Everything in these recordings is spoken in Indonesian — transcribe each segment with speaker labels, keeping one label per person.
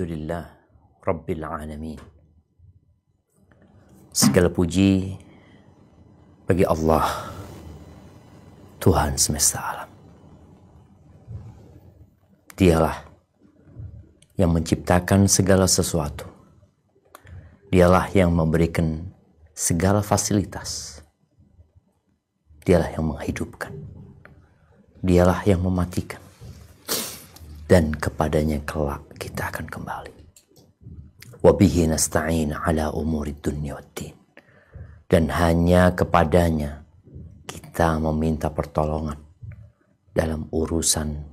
Speaker 1: Alhamdulillah Rabbil Alamin. Segala puji bagi Allah, Tuhan semesta alam. Dialah yang menciptakan segala sesuatu. Dialah yang memberikan segala fasilitas. Dialah yang menghidupkan. Dialah yang mematikan. Dan kepadanya kelak kita akan kembali. Wabihi nasta'in ala umurid dunya waddin. Dan hanya kepadanya kita meminta pertolongan dalam urusan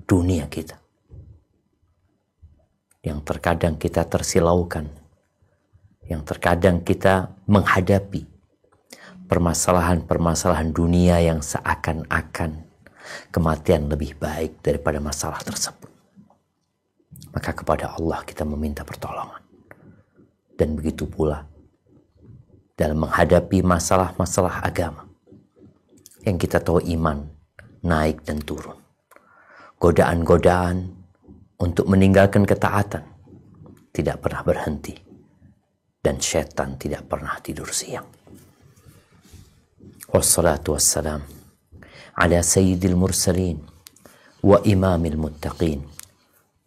Speaker 1: dunia kita. Yang terkadang kita tersilaukan. Yang terkadang kita menghadapi permasalahan-permasalahan dunia yang seakan-akan kematian lebih baik daripada masalah tersebut. Maka kepada Allah kita meminta pertolongan. Dan begitu pula dalam menghadapi masalah-masalah agama yang kita tahu iman naik dan turun. Godaan-godaan untuk meninggalkan ketaatan tidak pernah berhenti. Dan syaitan tidak pernah tidur siang. Wassalatu wassalam ala sayyidil mursalin wa imamil muttaqin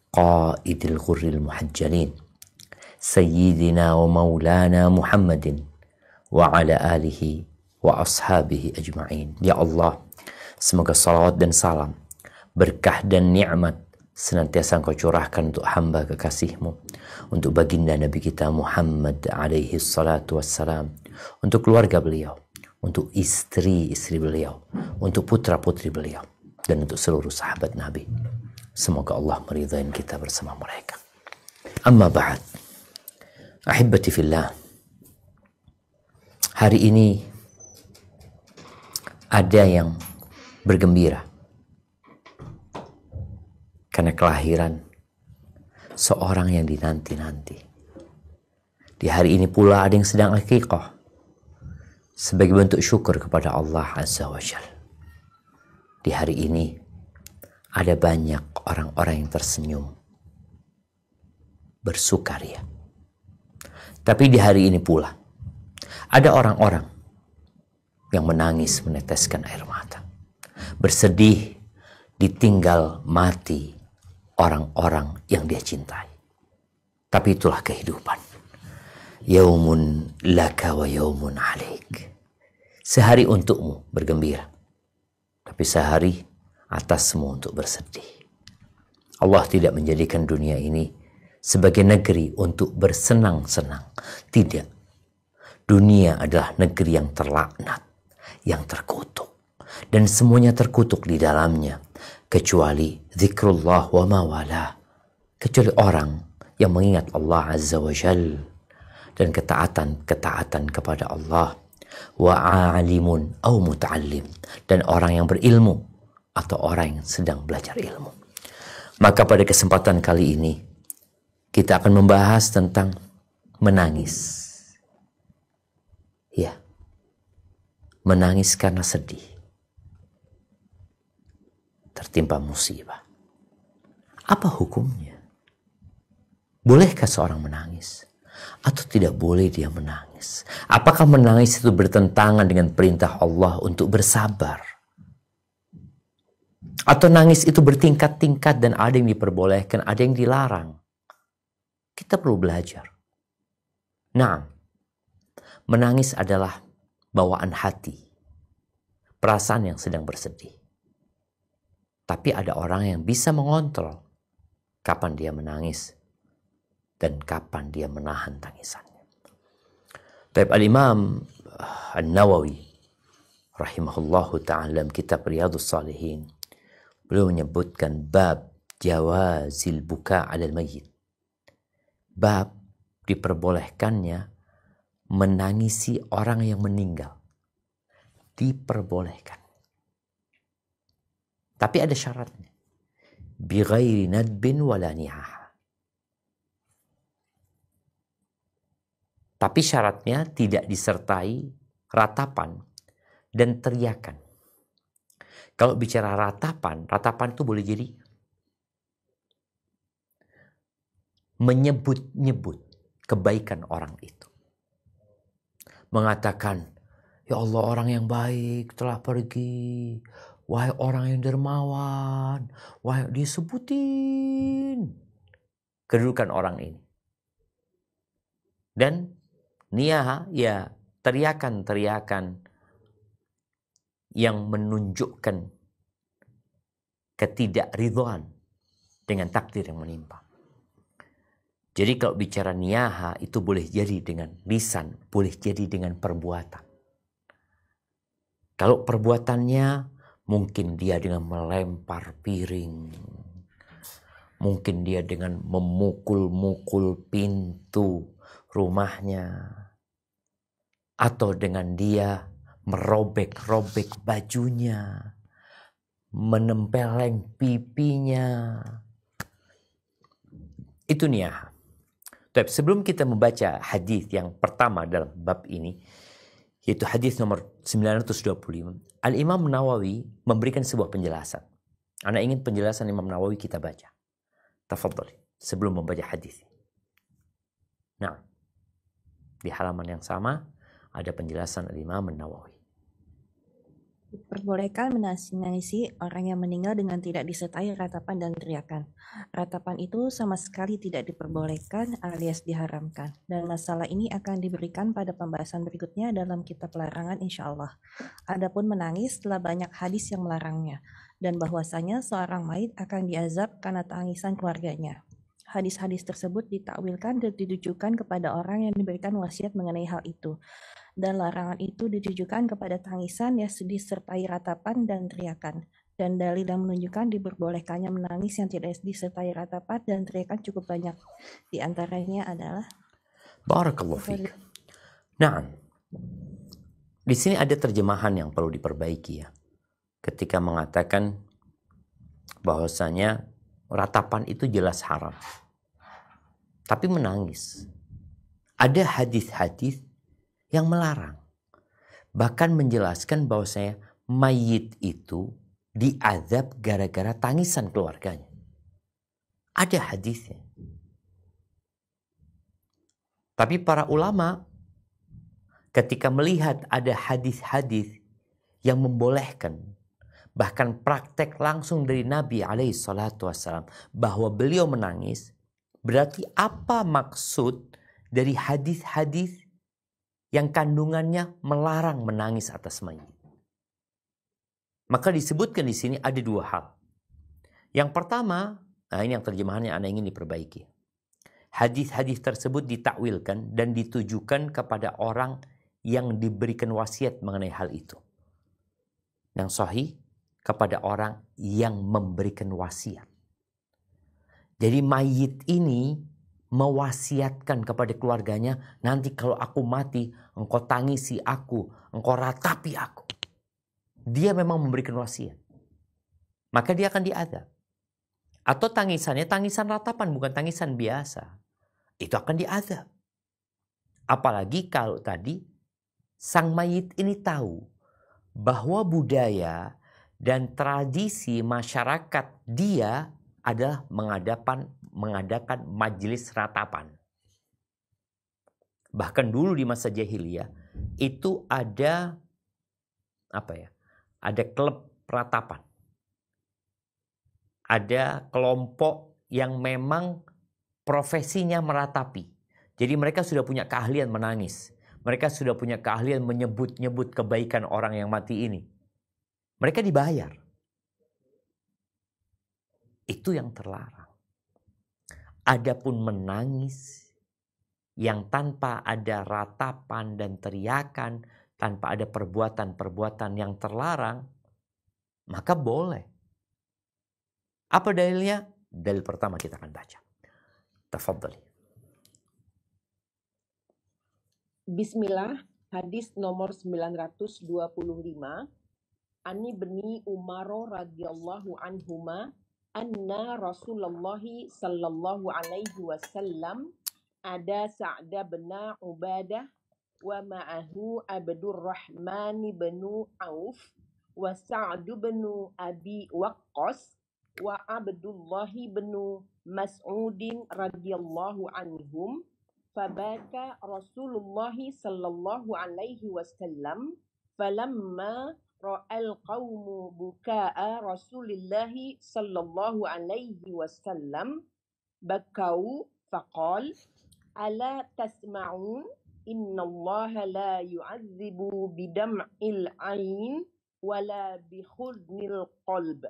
Speaker 1: qaidil ghurril muhajjalin sayyidina wa maulana Muhammadin wa ala alihi wa ashabihi ajma'in. Ya Allah, semoga salawat dan salam, berkah dan nikmat senantiasa Engkau curahkan untuk hamba kekasih-Mu, untuk baginda Nabi kita Muhammad alaihi salatu wassalam, untuk keluarga beliau, untuk istri-istri beliau, untuk putra-putri beliau, dan untuk seluruh sahabat Nabi. Semoga Allah meridai kita bersama mereka. Amma ba'd. Ahibbati fillah. Hari ini ada yang bergembira karena kelahiran seorang yang dinanti-nanti. Di hari ini pula ada yang sedang akikah sebagai bentuk syukur kepada Allah Azza wa Jalla. Di hari ini ada banyak orang-orang yang tersenyum, bersukaria. Tapi di hari ini pula ada orang-orang yang menangis meneteskan air mata, bersedih ditinggal mati orang-orang yang dia cintai. Tapi itulah kehidupan. Yaumun laka wa yaumun alaik. Sehari untukmu bergembira, tapi sehari atasmu untuk bersedih. Allah tidak menjadikan dunia ini sebagai negeri untuk bersenang-senang. Tidak. Dunia adalah negeri yang terlaknat, yang terkutuk. Dan semuanya terkutuk di dalamnya. Kecuali zikrullah wa mawala. Kecuali orang yang mengingat Allah Azza wa Jal. Dan ketaatan kepada Allah. Wa alimun au muta'allim. Dan orang yang berilmu atau orang yang sedang belajar ilmu. Maka pada kesempatan kali ini kita akan membahas tentang menangis. Ya. Menangis karena sedih. Tertimpa musibah. Apa hukumnya? Bolehkah seorang menangis? Atau tidak boleh dia menangis? Apakah menangis itu bertentangan dengan perintah Allah untuk bersabar? Atau nangis itu bertingkat-tingkat dan ada yang diperbolehkan, ada yang dilarang? Kita perlu belajar. Nah, menangis adalah bawaan hati, perasaan yang sedang bersedih. Tapi ada orang yang bisa mengontrol kapan dia menangis dan kapan dia menahan tangisannya. Taib Al-Imam An-Nawawi rahimahullahu ta'ala dalam kitab Riyadhus Shalihin, beliau menyebutkan bab jawazil buka 'alal mayyit. Bab diperbolehkannya menangisi orang yang meninggal. Diperbolehkan. Tapi ada syaratnya. Bi ghairi nadbin wala ni'ah. Tapi syaratnya tidak disertai ratapan dan teriakan. Kalau bicara ratapan itu boleh jadi menyebut-nyebut kebaikan orang itu. Mengatakan, ya Allah, orang yang baik telah pergi. Wahai orang yang dermawan. Wahai, disebutin kedudukan orang ini. Dan niyaha, ya teriakan-teriakan yang menunjukkan ketidakridhaan dengan takdir yang menimpa. Jadi kalau bicara niyaha itu boleh jadi dengan lisan, boleh jadi dengan perbuatan. Kalau perbuatannya mungkin dia dengan melempar piring, mungkin dia dengan memukul-mukul pintu rumahnya, atau dengan dia merobek-robek bajunya, menempeleng pipinya. Itu niyaha. Tapi sebelum kita membaca hadis yang pertama dalam bab ini, yaitu hadis nomor 925, Al-Imam Nawawi memberikan sebuah penjelasan. Anda ingin penjelasan Imam Nawawi, kita baca. Tafadhali, sebelum membaca hadis. Nah, di halaman yang sama ada penjelasan Al-Imam Nawawi.
Speaker 2: Diperbolehkan menangisi orang yang meninggal dengan tidak disertai ratapan dan teriakan. Ratapan itu sama sekali tidak diperbolehkan alias diharamkan. Dan masalah ini akan diberikan pada pembahasan berikutnya dalam kitab larangan insya Allah. Adapun menangis telah banyak hadis yang melarangnya. Dan bahwasanya seorang mayit akan diazab karena tangisan keluarganya. Hadis-hadis tersebut ditakwilkan dan ditujukan kepada orang yang diberikan wasiat mengenai hal itu. Dan larangan itu ditujukan kepada tangisan yang disertai ratapan dan teriakan. Dan dalil yang menunjukkan diperbolehkannya menangis yang tidak disertai ratapan dan teriakan cukup banyak. Di antaranya adalah
Speaker 1: Barakallahu fiik. Nah, di sini ada terjemahan yang perlu diperbaiki ya. Ketika mengatakan bahwasanya ratapan itu jelas haram. Tapi menangis. Ada hadis-hadis yang melarang. Bahkan menjelaskan bahwasanya mayit itu diazab gara-gara tangisan keluarganya. Ada hadisnya. Tapi para ulama ketika melihat ada hadis-hadis yang membolehkan, bahkan praktek langsung dari Nabi SAW bahwa beliau menangis, berarti apa maksud dari hadis-hadis yang kandungannya melarang menangis atas mayit? Maka disebutkan di sini ada dua hal. Yang pertama, ini yang terjemahannya Anda ingin diperbaiki. Hadis-hadis tersebut ditakwilkan dan ditujukan kepada orang yang diberikan wasiat mengenai hal itu. Yang sahih, kepada orang yang memberikan wasiat. Jadi mayit ini mewasiatkan kepada keluarganya, nanti kalau aku mati, engkau tangisi aku, engkau ratapi aku. Dia memang memberikan wasiat. Maka dia akan diazab. Atau tangisannya tangisan ratapan, bukan tangisan biasa. Itu akan diazab. Apalagi kalau tadi sang mayit ini tahu bahwa budaya dan tradisi masyarakat dia adalah mengadakan majelis ratapan. Bahkan dulu di masa jahiliyah itu ada ada klub ratapan. Ada kelompok yang memang profesinya meratapi. Jadi mereka sudah punya keahlian menangis. Mereka sudah punya keahlian menyebut-nyebut kebaikan orang yang mati ini. Mereka dibayar. Itu yang terlarang. Adapun menangis yang tanpa ada ratapan dan teriakan, tanpa ada perbuatan-perbuatan yang terlarang, maka boleh. Apa dalilnya? Dalil pertama kita akan baca. Tafadhali.
Speaker 3: Bismillah, hadis nomor 925. Ani bni Umar radhiyallahu anhuma anna Rasulullah sallallahu alaihi wasallam ada Sa'da bin Ubadah wa ma'ahu Abdurrahman bin Auf wa Sa'd bin Abi Waqqas wa Abdullah bin Mas'ud radhiyallahu anhum fabaka Rasulullah sallallahu alaihi wasallam falamma ra'al qaumu bukaa Rasulillah sallallahu alaihi wasallam bakau faqal ala tasma'un innallaha la yu'adzibu bidam'il ain wala bikhudnil qalb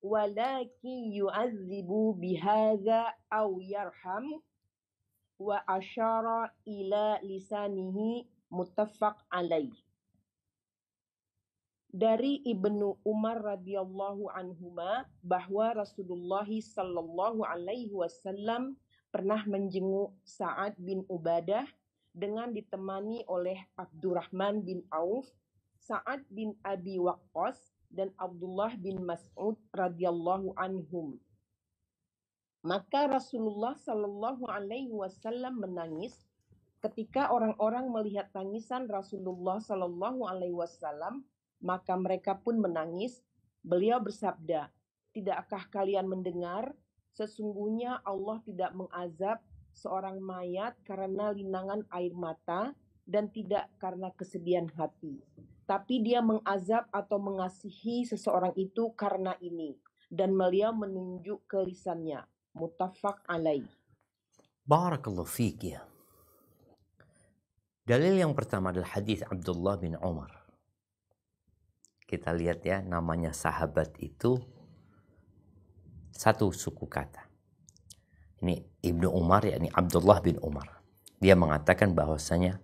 Speaker 3: walakin yu'adzibu bihadza aw yarham wa asyara ila lisanihi muttafaq alaih. Dari Ibnu Umar radhiyallahu anhuma bahwa Rasulullah sallallahu alaihi wasallam pernah menjenguk Sa'ad bin Ubadah dengan ditemani oleh Abdurrahman bin Auf, Sa'ad bin Abi Waqqas dan Abdullah bin Mas'ud radhiyallahu anhum. Maka Rasulullah sallallahu alaihi wasallam menangis. Ketika orang-orang melihat tangisan Rasulullah sallallahu alaihi wasallam, maka mereka pun menangis. Beliau bersabda, "Tidakkah kalian mendengar? Sesungguhnya Allah tidak mengazab seorang mayat karena linangan air mata dan tidak karena kesedihan hati. Tapi dia mengazab atau mengasihi seseorang itu karena ini." Dan beliau menunjuk ke lisannya. Muttafaq alaih.
Speaker 1: Barakallahu fiik ya. Dalil yang pertama adalah hadis Abdullah bin Umar. Kita lihat ya, namanya sahabat itu satu suku kata. Ini Ibnu Umar, yakni Abdullah bin Umar. Dia mengatakan bahwasanya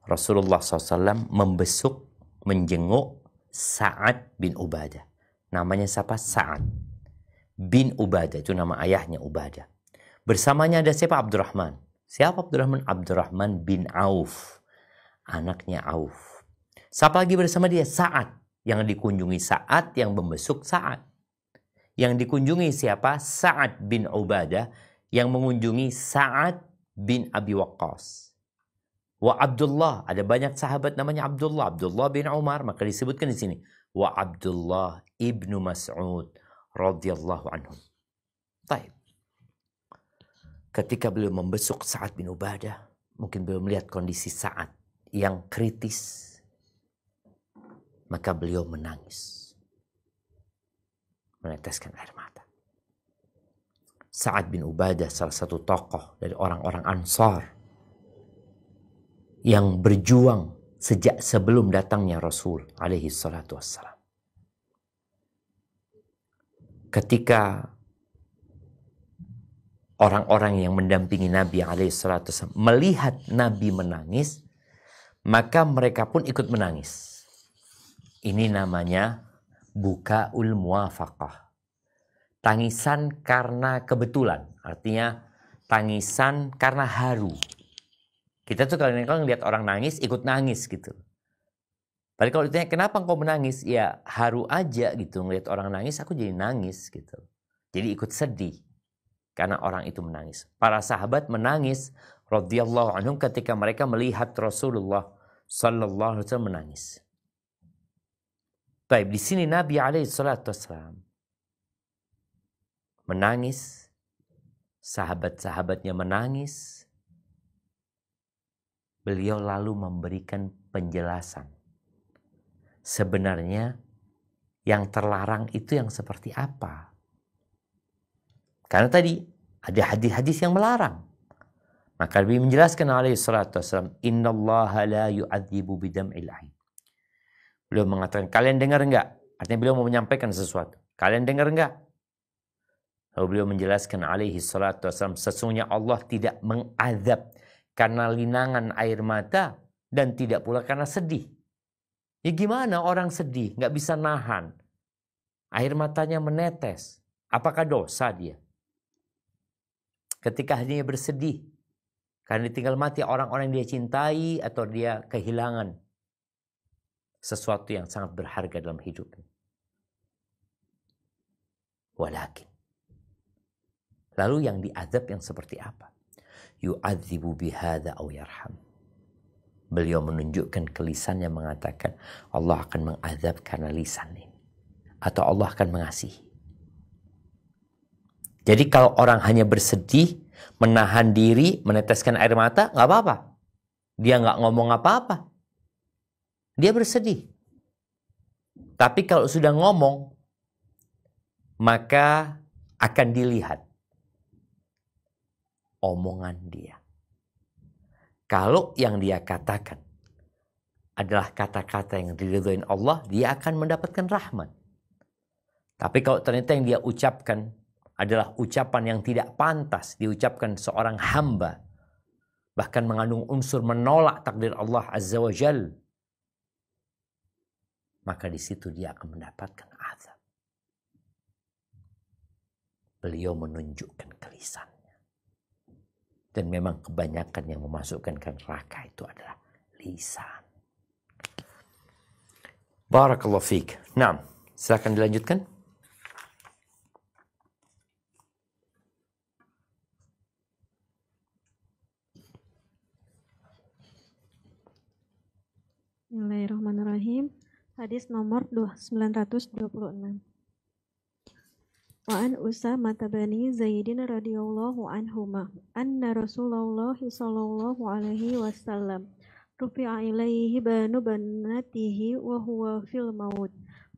Speaker 1: Rasulullah SAW membesuk, menjenguk Sa'ad bin Ubadah. Namanya siapa? Sa'ad bin Ubadah, itu nama ayahnya Ubadah. Bersamanya ada siapa? Abdurrahman. Siapa Abdurrahman? Abdurrahman bin Auf, anaknya Auf. Siapa lagi bersama dia? Sa'ad. Yang dikunjungi Sa'ad, yang membesuk Sa'ad. Yang dikunjungi siapa? Sa'ad bin Ubadah, yang mengunjungi Sa'ad bin Abi Waqqas. Wa Abdullah, ada banyak sahabat namanya Abdullah. Abdullah bin Umar, maka disebutkan di sini. Wa Abdullah ibnu Mas'ud radhiyallahu anhum. Baik. Ketika beliau membesuk Sa'ad bin Ubadah, mungkin beliau melihat kondisi Sa'ad yang kritis. Maka beliau menangis. Meneteskan air mata. Sa'ad bin Ubadah salah satu tokoh dari orang-orang Ansar yang berjuang sejak sebelum datangnya Rasul alaihi salatu wassalam. Ketika orang-orang yang mendampingi Nabi alaihi salatu wassalam melihat Nabi menangis, maka mereka pun ikut menangis. Ini namanya bukaul muwafaqah. Tangisan karena kebetulan. Artinya tangisan karena haru. Kita tuh kalau ngeliat orang nangis, ikut nangis gitu. Padahal kalau ditanya kenapa engkau menangis? Ya haru aja gitu. Ngeliat orang nangis, aku jadi nangis gitu. Jadi ikut sedih. Karena orang itu menangis. Para sahabat menangis radhiyallahu anhum ketika mereka melihat Rasulullah sallallahu alaihi wasallam menangis. Baik, di sini Nabi alaihi salatu wassalam menangis, sahabat-sahabatnya menangis. Beliau lalu memberikan penjelasan. Sebenarnya yang terlarang itu yang seperti apa? Karena tadi ada hadis-hadis yang melarang. Maka Nabi menjelaskan alaihi salatu wassalam, "Innallaha la yu'adzibu bidam'il ain." Beliau mengatakan, kalian dengar enggak? Artinya beliau mau menyampaikan sesuatu. Kalian dengar enggak? Lalu beliau menjelaskan alaihi salatu wassalam, sesungguhnya Allah tidak mengazab karena linangan air mata dan tidak pula karena sedih. Ya gimana orang sedih? Nggak bisa nahan. Air matanya menetes. Apakah dosa dia? Ketika hatinya bersedih. Karena ditinggal mati orang-orang yang dia cintai atau dia kehilangan sesuatu yang sangat berharga dalam hidupnya. Walakin. Lalu yang diazab yang seperti apa? Yu'adzibu bihadza aw yarham. Beliau menunjukkan ke lisan yang mengatakan Allah akan mengazab karena lisan ini. Atau Allah akan mengasihi. Jadi kalau orang hanya bersedih, menahan diri, meneteskan air mata, nggak apa-apa. Dia nggak ngomong apa-apa. Dia bersedih. Tapi kalau sudah ngomong, maka akan dilihat omongan dia. Kalau yang dia katakan adalah kata-kata yang diridhoin Allah, dia akan mendapatkan rahmat. Tapi kalau ternyata yang dia ucapkan adalah ucapan yang tidak pantas diucapkan seorang hamba, bahkan mengandung unsur menolak takdir Allah Azza wa Jal, maka di situ dia akan mendapatkan azab. Beliau menunjukkan kelisannya. Dan memang kebanyakan yang memasukkan ke neraka itu adalah lisan. Barakallahu fiik. Nah, silakan dilanjutkan.
Speaker 4: Bismillahirrahmanirrahim. Hadis nomor 926. Wa an Usamah bin Zaidin radhiyallahu anhuma anna Rasulullah sallallahu alaihi wasallam rufi'a ilaihi banu banatihi wa huwa fil maut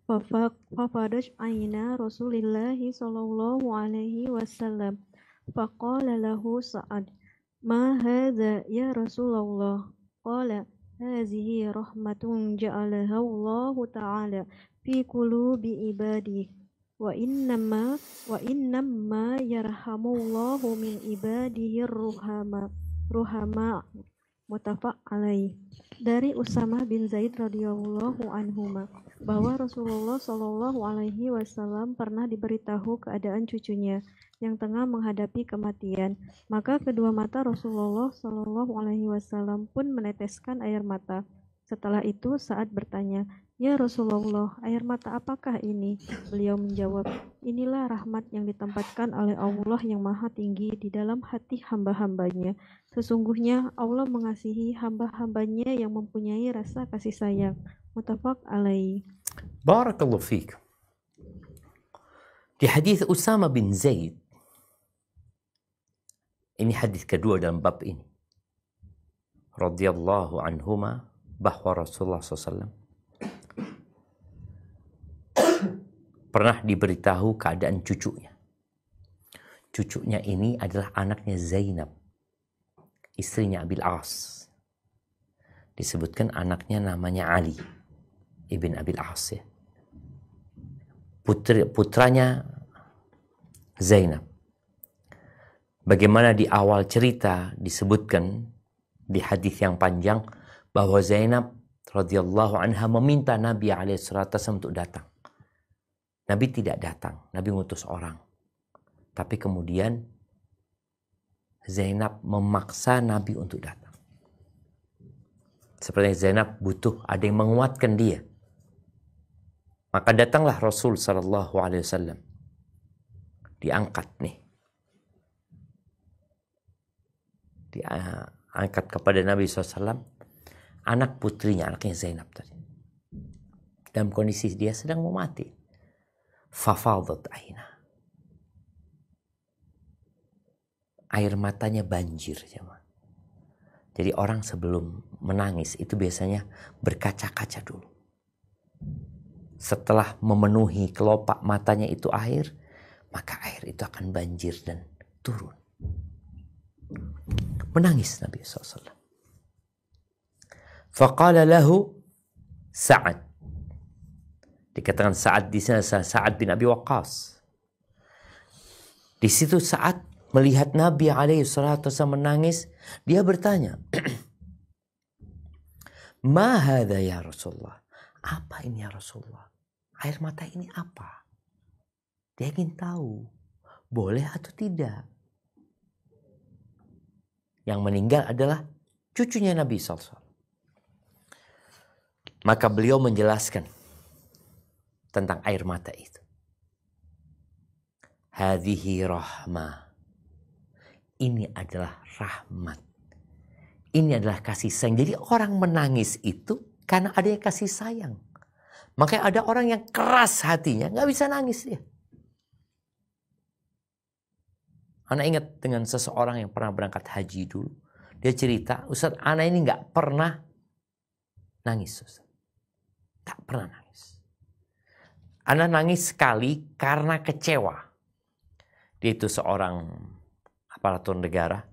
Speaker 4: fafadaj aina Rasulillahi sallallahu alaihi wasallam faqala lahu Sa'ad ma hadza ya Rasulullah qala hazihi rahmatun ja'alaha Allah ta'ala fi qulubi ibadihi wa innama yarhamullahu min ibadihi ruhama muttafaq alaih. Dari Usamah bin Zaid radhiyallahu anhuma bahwa Rasulullah shallallahu alaihi wasallam pernah diberitahu keadaan cucunya yang tengah menghadapi kematian. Maka kedua mata Rasulullah shallallahu alaihi wasallam pun meneteskan air mata. Setelah itu Sa'ad bertanya, "Ya Rasulullah, air mata apakah ini?" Beliau menjawab, "Inilah rahmat yang ditempatkan oleh Allah yang Maha Tinggi di dalam hati hamba-hambanya. Sesungguhnya Allah mengasihi hamba-hambanya yang mempunyai rasa kasih sayang." Muttafaq alaih.
Speaker 1: Barakallahu fiik. Di hadis Usamah bin Zaid, ini hadis kedua dalam bab ini, radhiyallahu anhuma, bahwa Rasulullah SAW pernah diberitahu keadaan cucunya. Cucunya ini adalah anaknya Zainab, istrinya Abil As. Disebutkan anaknya namanya Ali ibn Abil As, ya. Putranya Zainab. Bagaimana di awal cerita disebutkan di hadis yang panjang bahwa Zainab radhiyallahu anha meminta Nabi alaihissalam untuk datang. Nabi tidak datang, Nabi ngutus orang. Tapi kemudian Zainab memaksa Nabi untuk datang. Seperti Zainab butuh ada yang menguatkan dia. Maka datanglah Rasul sallallahu alaihi wasallam. Diangkat nih. Diangkat kepada Nabi SAW. Anak putrinya, anaknya Zainab tadi. Dalam kondisi dia sedang mau mati. Fafadat aina. Air matanya banjir. Jadi orang sebelum menangis itu biasanya berkaca-kaca dulu. Setelah memenuhi kelopak matanya itu air, maka air itu akan banjir dan turun. Menangis Nabi SAW. Faqala lahu Sa'ad. Dikatakan Sa'ad di sana Sa'ad bin Abi Waqqas. Di situ Sa'ad melihat Nabi alaihi salatu wasallam menangis, dia bertanya, "Ma hadza ya Rasulullah?" Apa ini ya Rasulullah? Air mata ini apa? Dia ingin tahu, boleh atau tidak. Yang meninggal adalah cucunya Nabi SAW. Maka beliau menjelaskan tentang air mata itu. Hadhihi rahmah. Ini adalah rahmat. Ini adalah kasih sayang. Jadi orang menangis itu karena ada yang kasih sayang. Makanya ada orang yang keras hatinya, nggak bisa nangis dia. Ana ingat dengan seseorang yang pernah berangkat haji dulu. Dia cerita, Ustaz, ana ini nggak pernah nangis, Ustaz. Nggak pernah nangis. Ana nangis sekali karena kecewa. Dia itu seorang aparatur negara.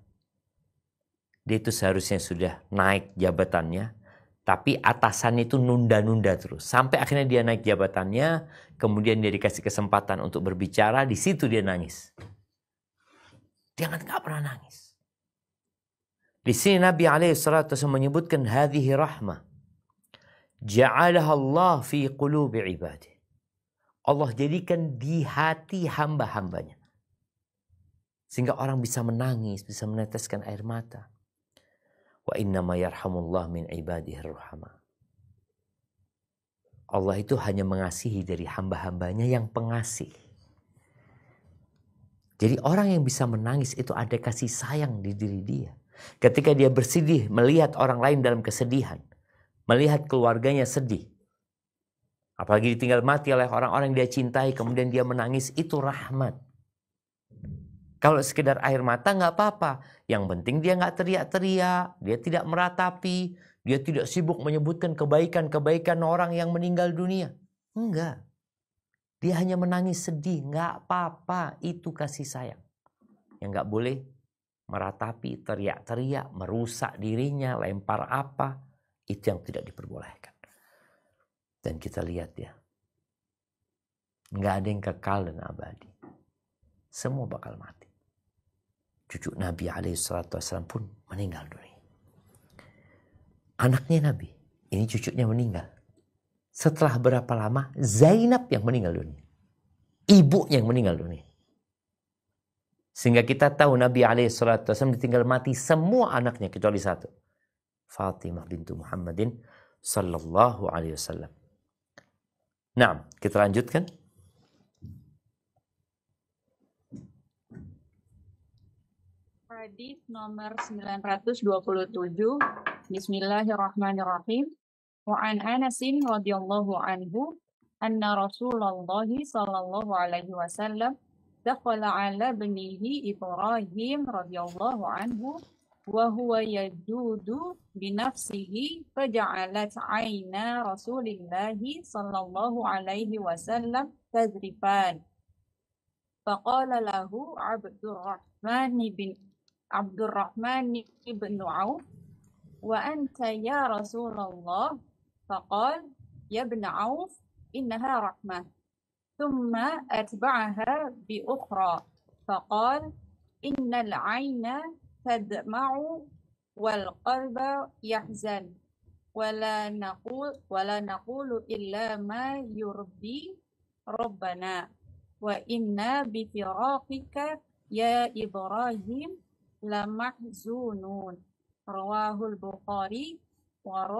Speaker 1: Dia itu seharusnya sudah naik jabatannya, tapi atasannya itu nunda-nunda terus. Sampai akhirnya dia naik jabatannya, kemudian dia dikasih kesempatan untuk berbicara, di situ dia nangis. Dia nggak pernah nangis. Di sini Nabi SAW menyebutkan hadhihi rahmah. Ja'alaha Allah fi qulubi ibadih. Allah jadikan di hati hamba-hambanya. Sehingga orang bisa menangis, bisa meneteskan air mata. Wa innama yarhamullah min ibadihi rahmah. Allah itu hanya mengasihi dari hamba-hambanya yang pengasih. Jadi orang yang bisa menangis itu ada kasih sayang di diri dia. Ketika dia bersedih melihat orang lain dalam kesedihan, melihat keluarganya sedih, apalagi ditinggal mati oleh orang-orang yang dia cintai, kemudian dia menangis, itu rahmat. Kalau sekedar air mata nggak apa-apa, yang penting dia nggak teriak-teriak, dia tidak meratapi, dia tidak sibuk menyebutkan kebaikan-kebaikan orang yang meninggal dunia. Enggak. Dia hanya menangis sedih, nggak apa-apa, itu kasih sayang. Yang nggak boleh meratapi, teriak-teriak, merusak dirinya, lempar apa, itu yang tidak diperbolehkan. Dan kita lihat ya, nggak ada yang kekal dan abadi. Semua bakal mati. Cucu Nabi SAW pun meninggal dunia. Anaknya Nabi, ini cucunya meninggal. Setelah berapa lama, Zainab yang meninggal dunia. Ibunya yang meninggal dunia. Sehingga kita tahu Nabi SAW ditinggal mati semua anaknya kecuali satu. Fatimah bintu Muhammadin sallallahu alaihi wasallam. Nah, kita lanjutkan.
Speaker 5: Hadis nomor 927. Bismillahirrahmanirrahim. Wa an Anasin radhiyallahu anhu anna Rasulullah sallallahu alaihi wasallam dakhala ala banihi Ibrahim radhiyallahu anhu wa huwa yajudu bi nafsihi faja'alat 'aina Rasulillah sallallahu alaihi wasallam tadrifan. Faqala lahu Abdurrahman ibn Auf wa anta ya Rasulullah. Faqal ya ibn Auf innaha rahmah. Thumma atba'aha bi ukhra. Faqal innal 'aina tadma'u wal qalba yahzan wala naqulu illa ma yurdi rabbana wa inna bi firaqika ya Ibrahim lamahzunun. Rawahul Bukhari wa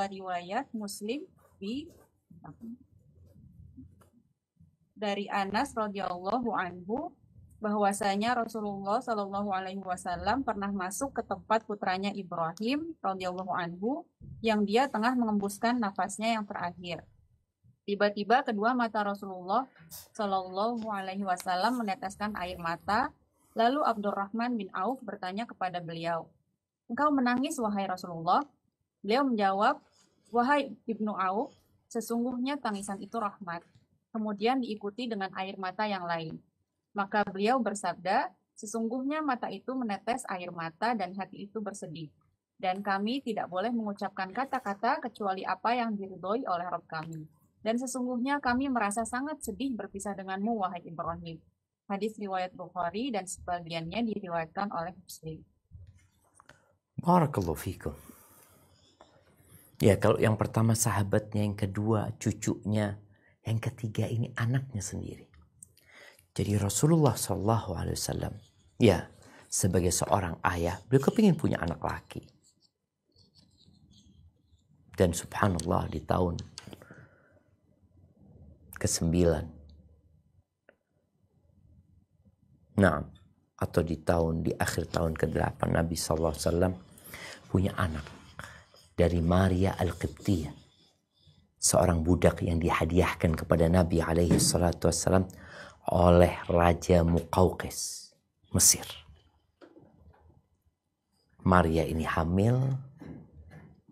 Speaker 5: riwayat Muslim dari Anas radhiyallahu anhu bahwasanya Rasulullah Shallallahu alaihi wasallam pernah masuk ke tempat putranya Ibrahim radhiyallahu anhu yang dia tengah mengembuskan nafasnya yang terakhir. Tiba-tiba kedua mata Rasulullah Shallallahu alaihi wasallam meneteskan air mata. Lalu Abdurrahman bin Auf bertanya kepada beliau, "Engkau menangis wahai Rasulullah?" Beliau menjawab, "Wahai Ibnu Auf, sesungguhnya tangisan itu rahmat." Kemudian diikuti dengan air mata yang lain. Maka beliau bersabda, "Sesungguhnya mata itu menetes air mata dan hati itu bersedih. Dan kami tidak boleh mengucapkan kata-kata kecuali apa yang diridhoi oleh Rabb kami. Dan sesungguhnya kami merasa sangat sedih berpisah denganmu, wahai Ibrahim." Hadis riwayat Bukhari dan sebagiannya diriwayatkan oleh Muslim.
Speaker 1: Barakallahu fikum. Ya, kalau yang pertama sahabatnya, yang kedua cucunya, yang ketiga ini anaknya sendiri. Jadi Rasulullah SAW, ya sebagai seorang ayah, beliau kepingin punya anak laki. Dan subhanallah di tahun ke-9, atau di akhir tahun ke-8, Nabi SAW punya anak dari Maria Al-Qibtiyah, seorang budak yang dihadiahkan kepada Nabi SAW oleh Raja Muqawqis, Mesir. Maria ini hamil,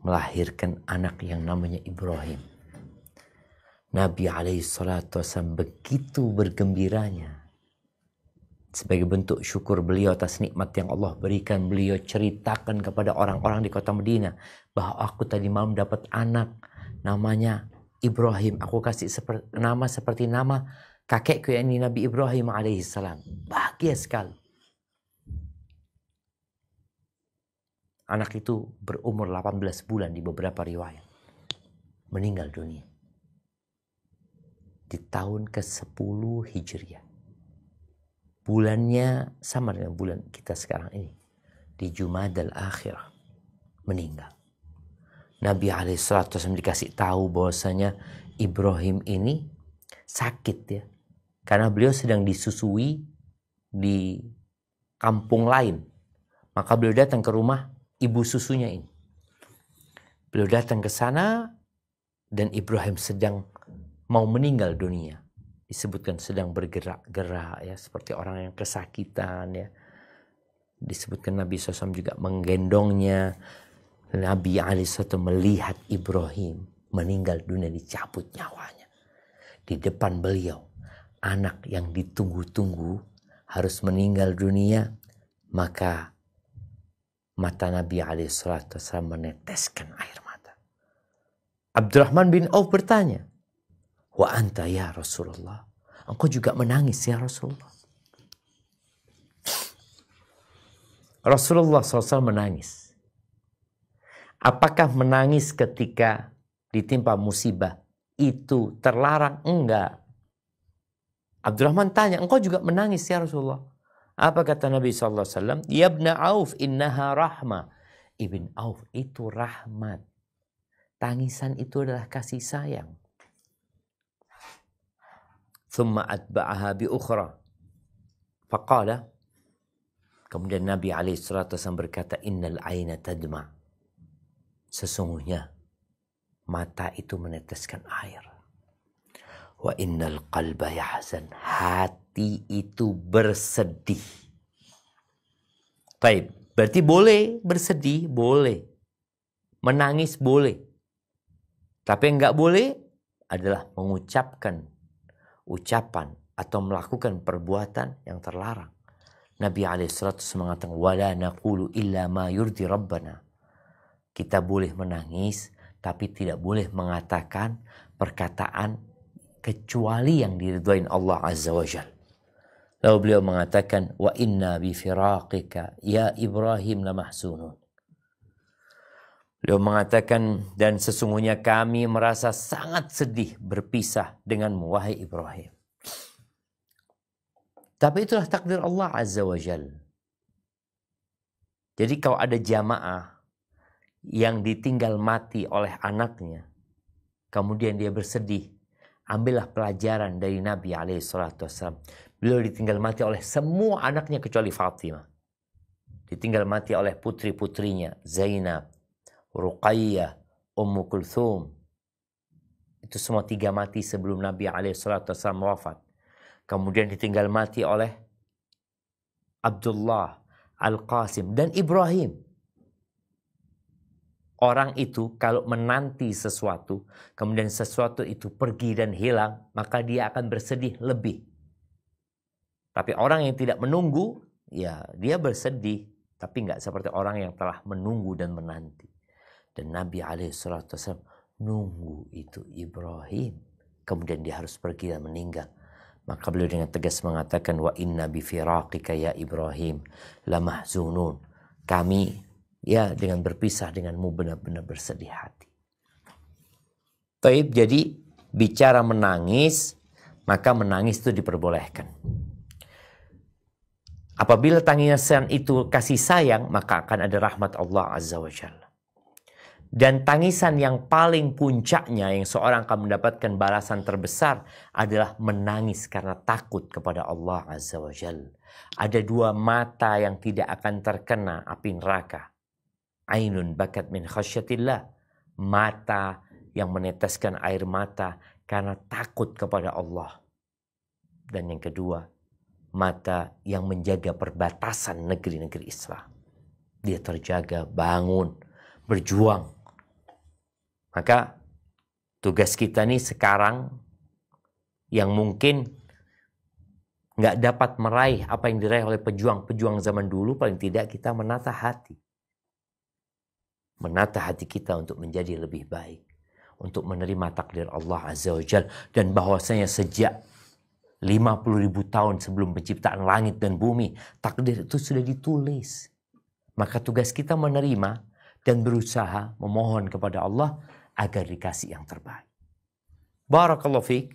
Speaker 1: melahirkan anak yang namanya Ibrahim. Nabi SAW begitu bergembiranya. Sebagai bentuk syukur beliau atas nikmat yang Allah berikan, beliau ceritakan kepada orang-orang di kota Madinah bahwa aku tadi malam dapat anak namanya Ibrahim. Aku kasih nama seperti nama kakekku, yakni Nabi Ibrahim alaihissalam. Bahagia sekali. Anak itu berumur 18 bulan di beberapa riwayat. Meninggal dunia. Di tahun ke-10 Hijriah. Bulannya sama dengan bulan kita sekarang ini. Di Jumadal Akhirah. Meninggal. Nabi SAW dikasih tahu bahwasanya Ibrahim ini sakit ya. Karena beliau sedang disusui di kampung lain. Maka beliau datang ke rumah ibu susunya ini. Beliau datang ke sana dan Ibrahim sedang mau meninggal dunia. Disebutkan sedang bergerak-gerak ya, seperti orang yang kesakitan ya. Disebutkan Nabi SAW juga menggendongnya. Nabi SAW melihat Ibrahim meninggal dunia, dicabut nyawanya. Di depan beliau, anak yang ditunggu-tunggu harus meninggal dunia. Maka mata Nabi SAW meneteskan air mata. Abdurrahman bin Auf bertanya, "Wa anta ya Rasulullah?" Engkau juga menangis ya Rasulullah? Rasulullah SAW menangis. Apakah menangis ketika ditimpa musibah itu terlarang? Enggak. Abdurrahman tanya, engkau juga menangis ya Rasulullah? Apa kata Nabi SAW? Ya ibn Auf, innaha rahmah. Ibn Auf, itu rahmat. Tangisan itu adalah kasih sayang. Thumma atba'aha bi ukhra. Faqala. Kemudian Nabi SAW berkata, innal aina tadma. Sesungguhnya mata itu meneteskan air. Wa innal qalba yahzan. Hati itu bersedih. Baik, berarti boleh bersedih, boleh. Menangis boleh. Tapi yang enggak boleh adalah mengucapkan ucapan atau melakukan perbuatan yang terlarang. Nabi SAW mengatakan, wala naqulu illa ma yurdi rabbana. Kita boleh menangis, tapi tidak boleh mengatakan perkataan kecuali yang diridhoin Allah Azza wa Jalla. Lalu beliau mengatakan, wa inna bi firaqika ya Ibrahim lamahzunun. Beliau mengatakan, dan sesungguhnya kami merasa sangat sedih berpisah denganmu wahai Ibrahim. Tapi itulah takdir Allah Azza wa Jalla. Jadi kalau ada jamaah yang ditinggal mati oleh anaknya, kemudian dia bersedih, ambillah pelajaran dari Nabi SAW. Beliau ditinggal mati oleh semua anaknya kecuali Fatimah. Ditinggal mati oleh putri-putrinya, Zainab, Ruqayyah, Ummu Kulthum. Itu semua 3 mati sebelum Nabi SAW wafat. Kemudian ditinggal mati oleh Abdullah, Al-Qasim, dan Ibrahim. Orang itu kalau menanti sesuatu, kemudian sesuatu itu pergi dan hilang, maka dia akan bersedih lebih. Tapi orang yang tidak menunggu, ya dia bersedih. Tapi nggak seperti orang yang telah menunggu dan menanti. Dan Nabi SAW nunggu itu Ibrahim. Kemudian dia harus pergi dan meninggal. Maka beliau dengan tegas mengatakan, wa inna bi firaqika ya Ibrahim lamahzunun. Kami ya dengan berpisah denganmu benar-benar bersedih hati. Taib, jadi bicara menangis, maka menangis itu diperbolehkan. Apabila tangisan itu kasih sayang, maka akan ada rahmat Allah Azza wa Jalla. Dan tangisan yang paling puncaknya yang seorang akan mendapatkan balasan terbesar adalah menangis karena takut kepada Allah Azza wa Jalla. Ada 2 mata yang tidak akan terkena api neraka. Ainun bakat min khasyatillah. Mata yang meneteskan air mata karena takut kepada Allah. Dan yang kedua, mata yang menjaga perbatasan negeri-negeri Islam. Dia terjaga, bangun, berjuang. Maka tugas kita nih sekarang yang mungkin nggak dapat meraih apa yang diraih oleh pejuang-pejuang zaman dulu, paling tidak kita menata hati. Menata hati kita untuk menjadi lebih baik. Untuk menerima takdir Allah Azza wa Jalla. Dan bahwasanya sejak 50.000 tahun sebelum penciptaan langit dan bumi, takdir itu sudah ditulis. Maka tugas kita menerima dan berusaha memohon kepada Allah agar dikasih yang terbaik. Barakallahu fiik.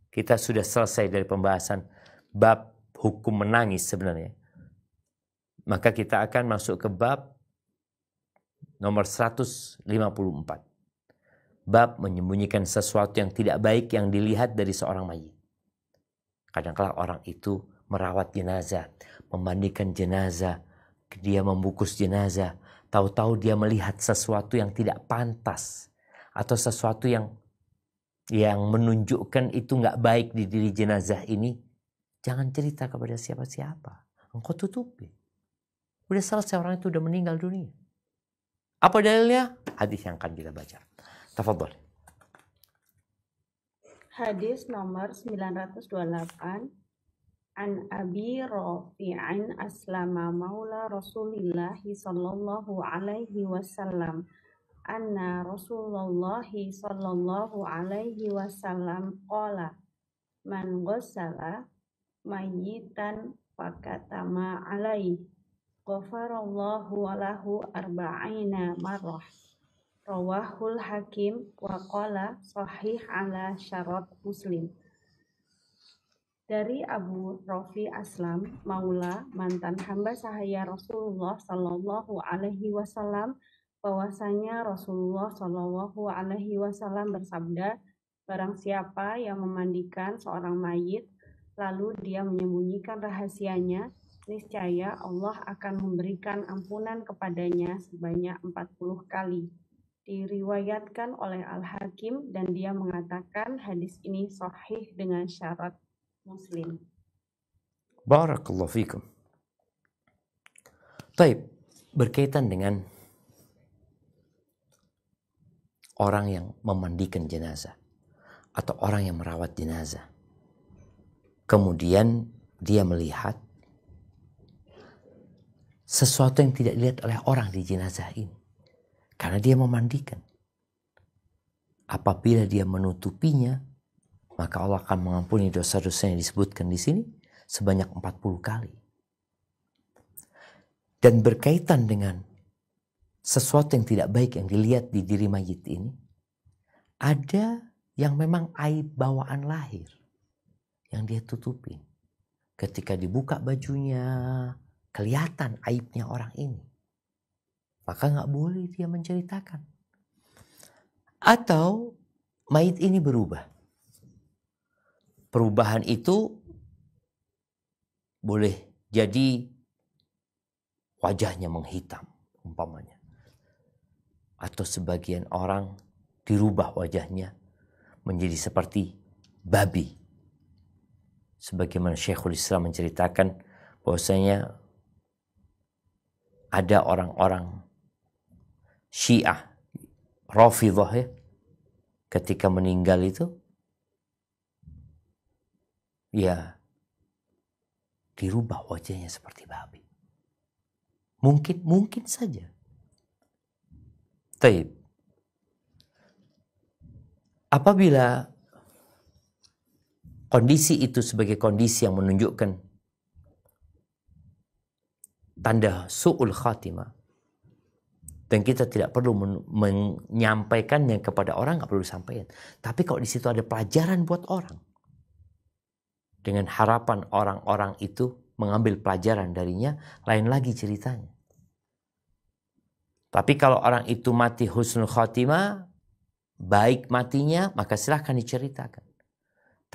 Speaker 1: Kita sudah selesai dari pembahasan bab hukum menangis sebenarnya. Maka kita akan masuk ke bab nomor 154. Bab menyembunyikan sesuatu yang tidak baik yang dilihat dari seorang mayit. Kadang-kala orang itu merawat jenazah, memandikan jenazah, dia membungkus jenazah. Tahu-tahu dia melihat sesuatu yang tidak pantas. Atau sesuatu yang menunjukkan itu nggak baik di diri jenazah ini. Jangan cerita kepada siapa-siapa. Engkau tutupi. Udah selesai, orang itu udah meninggal dunia. Apa dalilnya? Hadis yang akan kita baca. Tafadhol.
Speaker 6: Hadis nomor 928. An Abi Rafi'in Aslama Maula Rasulillah sallallahu alaihi wasallam. Anna Rasulullah sallallahu alaihi wasallam qala man ghassala mayyitan fakatama alaihi ghafarallahu lahu arba'ina marrah. Rawahul Hakim wa qala sahih ala syarat Muslim. Dari Abu Rafi Aslam Maula, mantan hamba sahaya Rasulullah sallallahu alaihi wasallam, bahwasanya Rasulullah sallallahu alaihi wasallam bersabda, barang siapa yang memandikan seorang mayit lalu dia menyembunyikan rahasianya, niscaya Allah akan memberikan ampunan kepadanya sebanyak 40 kali. Diriwayatkan oleh Al-Hakim dan dia mengatakan hadis ini sahih dengan syarat Muslim.
Speaker 1: Barakallahu fikum. Taib, berkaitan dengan orang yang memandikan jenazah atau orang yang merawat jenazah. Kemudian dia melihat sesuatu yang tidak dilihat oleh orang di jenazah ini. Karena dia memandikan. Apabila dia menutupinya, maka Allah akan mengampuni dosa-dosa yang disebutkan di sini sebanyak 40 kali. Dan berkaitan dengan sesuatu yang tidak baik yang dilihat di diri mayit ini, ada yang memang aib bawaan lahir yang dia tutupi. Ketika dibuka bajunya, kelihatan aibnya orang ini. Maka nggak boleh dia menceritakan. Atau mayit ini berubah. Perubahan itu boleh jadi wajahnya menghitam umpamanya. Atau sebagian orang dirubah wajahnya menjadi seperti babi. Sebagaimana Syekhul Islam menceritakan bahwasanya ada orang-orang Syiah, Rafidhah ya, ketika meninggal itu, ya dirubah wajahnya seperti babi. Mungkin saja. Taib. Apabila kondisi itu sebagai kondisi yang menunjukkan tanda su'ul khatimah, dan kita tidak perlu menyampaikannya kepada orang, nggak perlu sampaikan. Tapi kalau di situ ada pelajaran buat orang, dengan harapan orang-orang itu mengambil pelajaran darinya, lain lagi ceritanya. Tapi kalau orang itu mati husnul khatimah, baik matinya, maka silahkan diceritakan.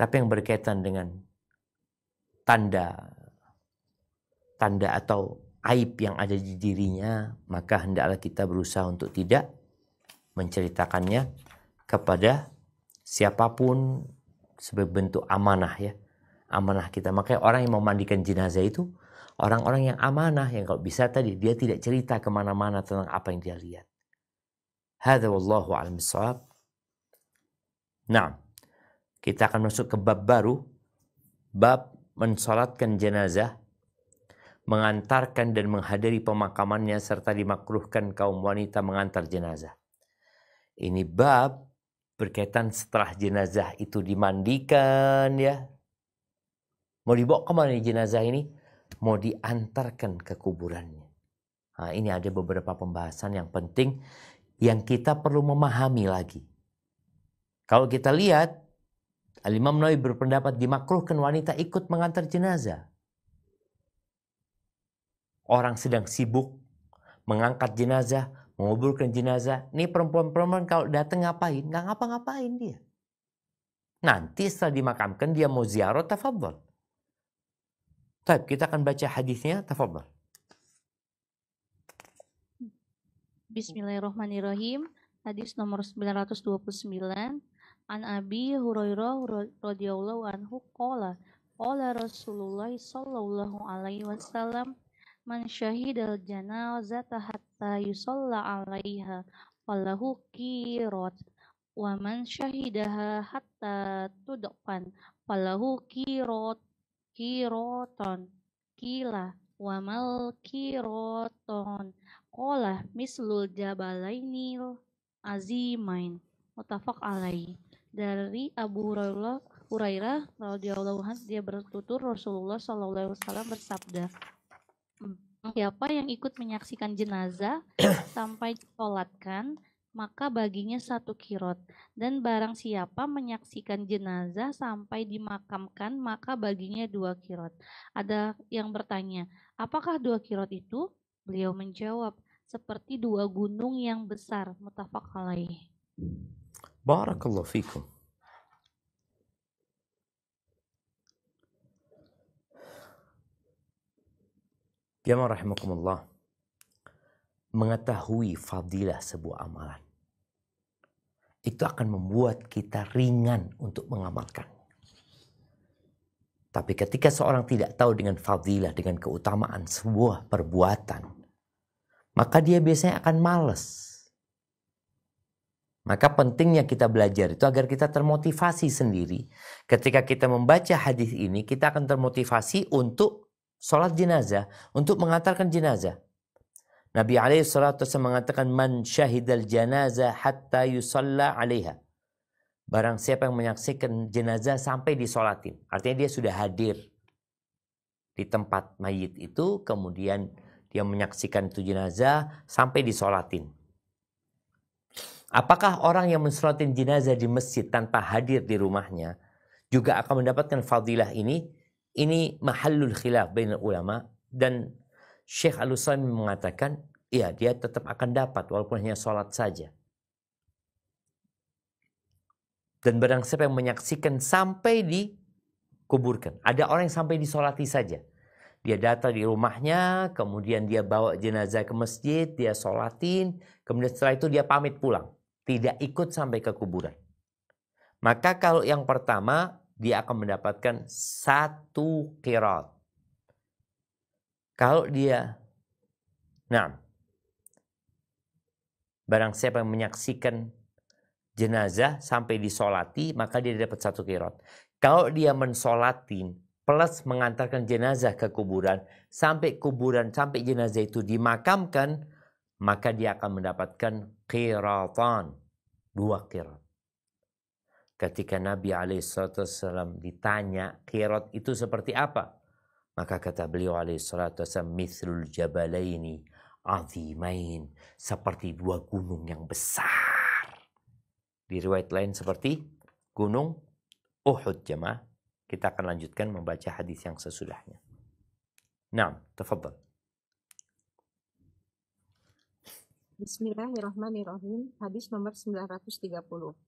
Speaker 1: Tapi yang berkaitan dengan tanda atau aib yang ada di dirinya, maka hendaklah kita berusaha untuk tidak menceritakannya kepada siapapun sebagai bentuk amanah ya, amanah kita. Makanya orang yang memandikan jenazah itu orang-orang yang amanah, yang kalau bisa tadi dia tidak cerita kemana-mana tentang apa yang dia lihat. Hadza wallahu a'lam bissawab. Nah, kita akan masuk ke bab baru, bab mensolatkan jenazah, mengantarkan dan menghadiri pemakamannya, serta dimakruhkan kaum wanita mengantar jenazah. Ini bab berkaitan setelah jenazah itu dimandikan, ya. Mau dibawa kemana jenazah ini? Mau diantarkan ke kuburannya. Nah, ini ada beberapa pembahasan yang penting yang kita perlu memahami lagi. Kalau kita lihat, Al-Imam Nawawi berpendapat dimakruhkan wanita ikut mengantar jenazah. Orang sedang sibuk mengangkat jenazah, menguburkan jenazah. Ini perempuan-perempuan kalau datang ngapain? Nggak ngapa-ngapain dia. Nanti setelah dimakamkan dia mau ziarah, tafadhol. Baik, kita akan baca hadisnya, tafadhol.
Speaker 7: Bismillahirrahmanirrahim. Hadis nomor 929. An Abi Hurairah radhiyallahu anhu qala Rasulullah sallallahu alaihi wasallam man syahidal janazata hatta yusalla 'alaiha falahu qirat wa man syahidaha hatta tudfan falahu qiratan qila wa mal qiratan qala mislul jabalainil azimain muttafaq alaihi. Dari Abu Hurairah radhiyallahu anhu, dia bertutur Rasulullah sallallahu alaihi wasallam bersabda, siapa yang ikut menyaksikan jenazah sampai disolatkan, maka baginya 1 qirot. Dan barang siapa menyaksikan jenazah sampai dimakamkan, maka baginya 2 qirot. Ada yang bertanya, apakah 2 qirot itu? Beliau menjawab, seperti 2 gunung yang besar. Muttafaq alaih.
Speaker 1: Barakallahu fikum. Jamaah rahimakumullah. Mengetahui fadilah sebuah amalan itu akan membuat kita ringan untuk mengamalkan. Tapi ketika seorang tidak tahu dengan fadilah, dengan keutamaan sebuah perbuatan, maka dia biasanya akan malas. Maka pentingnya kita belajar itu agar kita termotivasi sendiri. Ketika kita membaca hadis ini, kita akan termotivasi untuk sholat jenazah, untuk mengantarkan jenazah. Nabi SAW mengatakan, man syahidal janazah hatta yusalla alaiha. Barang siapa yang menyaksikan jenazah sampai disolatin. Artinya dia sudah hadir di tempat mayit itu, kemudian dia menyaksikan itu jenazah sampai disolatin. Apakah orang yang mensolatin jenazah di masjid tanpa hadir di rumahnya juga akan mendapatkan fadilah ini? Ini mahallul khilaf bainal ulama, dan Syekh Al-Utsaimin mengatakan, ya, dia tetap akan dapat walaupun hanya sholat saja. Dan barang siapa yang menyaksikan sampai dikuburkan. Ada orang yang sampai disolati saja. Dia datang di rumahnya, kemudian dia bawa jenazah ke masjid, dia sholatin, kemudian setelah itu dia pamit pulang. Tidak ikut sampai ke kuburan. Maka kalau yang pertama, dia akan mendapatkan 1 qirat. Kalau dia, barang siapa yang menyaksikan jenazah sampai disolati, maka dia dapat 1 qirat. Kalau dia mensolatin plus mengantarkan jenazah ke kuburan, sampai jenazah itu dimakamkan, maka dia akan mendapatkan qiratan, 2 qirat. Ketika Nabi SAW ditanya qirat itu seperti apa, maka kata beliau SAW, mithlul jabalaini azimain, seperti 2 gunung yang besar. Di riwayat lain seperti gunung Uhud, jemaah. Kita akan lanjutkan membaca hadis yang sesudahnya. Tafadhal.
Speaker 3: Bismillahirrahmanirrahim. Hadis nomor 930.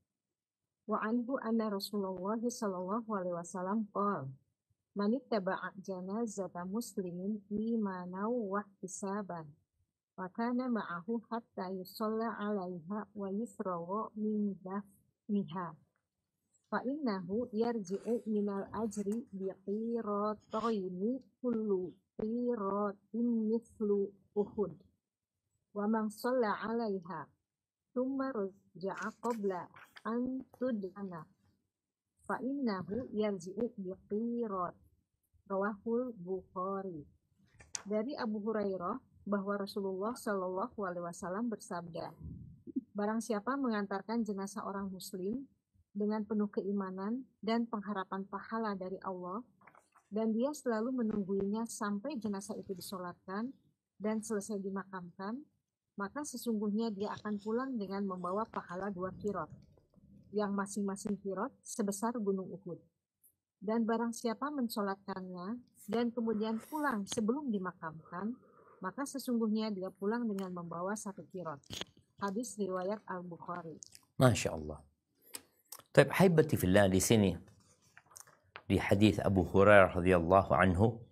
Speaker 3: Wa anhu anna Rasulullah sallallahu alaihi wasallam qala man ittaba'a janazata muslimin imanan wa ihtisaban wa kana ma'ahu hatta yusalla 'alaiha wa yufrawa min dafniha
Speaker 8: fa innahu yarji'u minal ajri biqirataini kullu qiratin mithlu Uhud wa man shalla 'alaiha thumma raja'a qabla an tudana fa innahu yarji'u biqirat. Rawahul Bukhari. Dari Abu Hurairah bahwa Rasulullah Shallallahu Alaihi Wasallam bersabda, barang siapa mengantarkan jenazah orang muslim dengan penuh keimanan dan pengharapan pahala dari Allah, dan dia selalu menungguinya sampai jenazah itu disolatkan dan selesai dimakamkan, maka sesungguhnya dia akan pulang dengan membawa pahala 2 qirot, yang masing-masing qirot sebesar gunung Uhud. Dan barang siapa mensolatkannya dan kemudian pulang sebelum dimakamkan, maka sesungguhnya dia pulang dengan membawa 1 qirot. Hadis riwayat Al-Bukhari.
Speaker 1: Masya Allah. Taib haibati fillah, di sini di hadis Abu Hurairah radhiyallahu anhu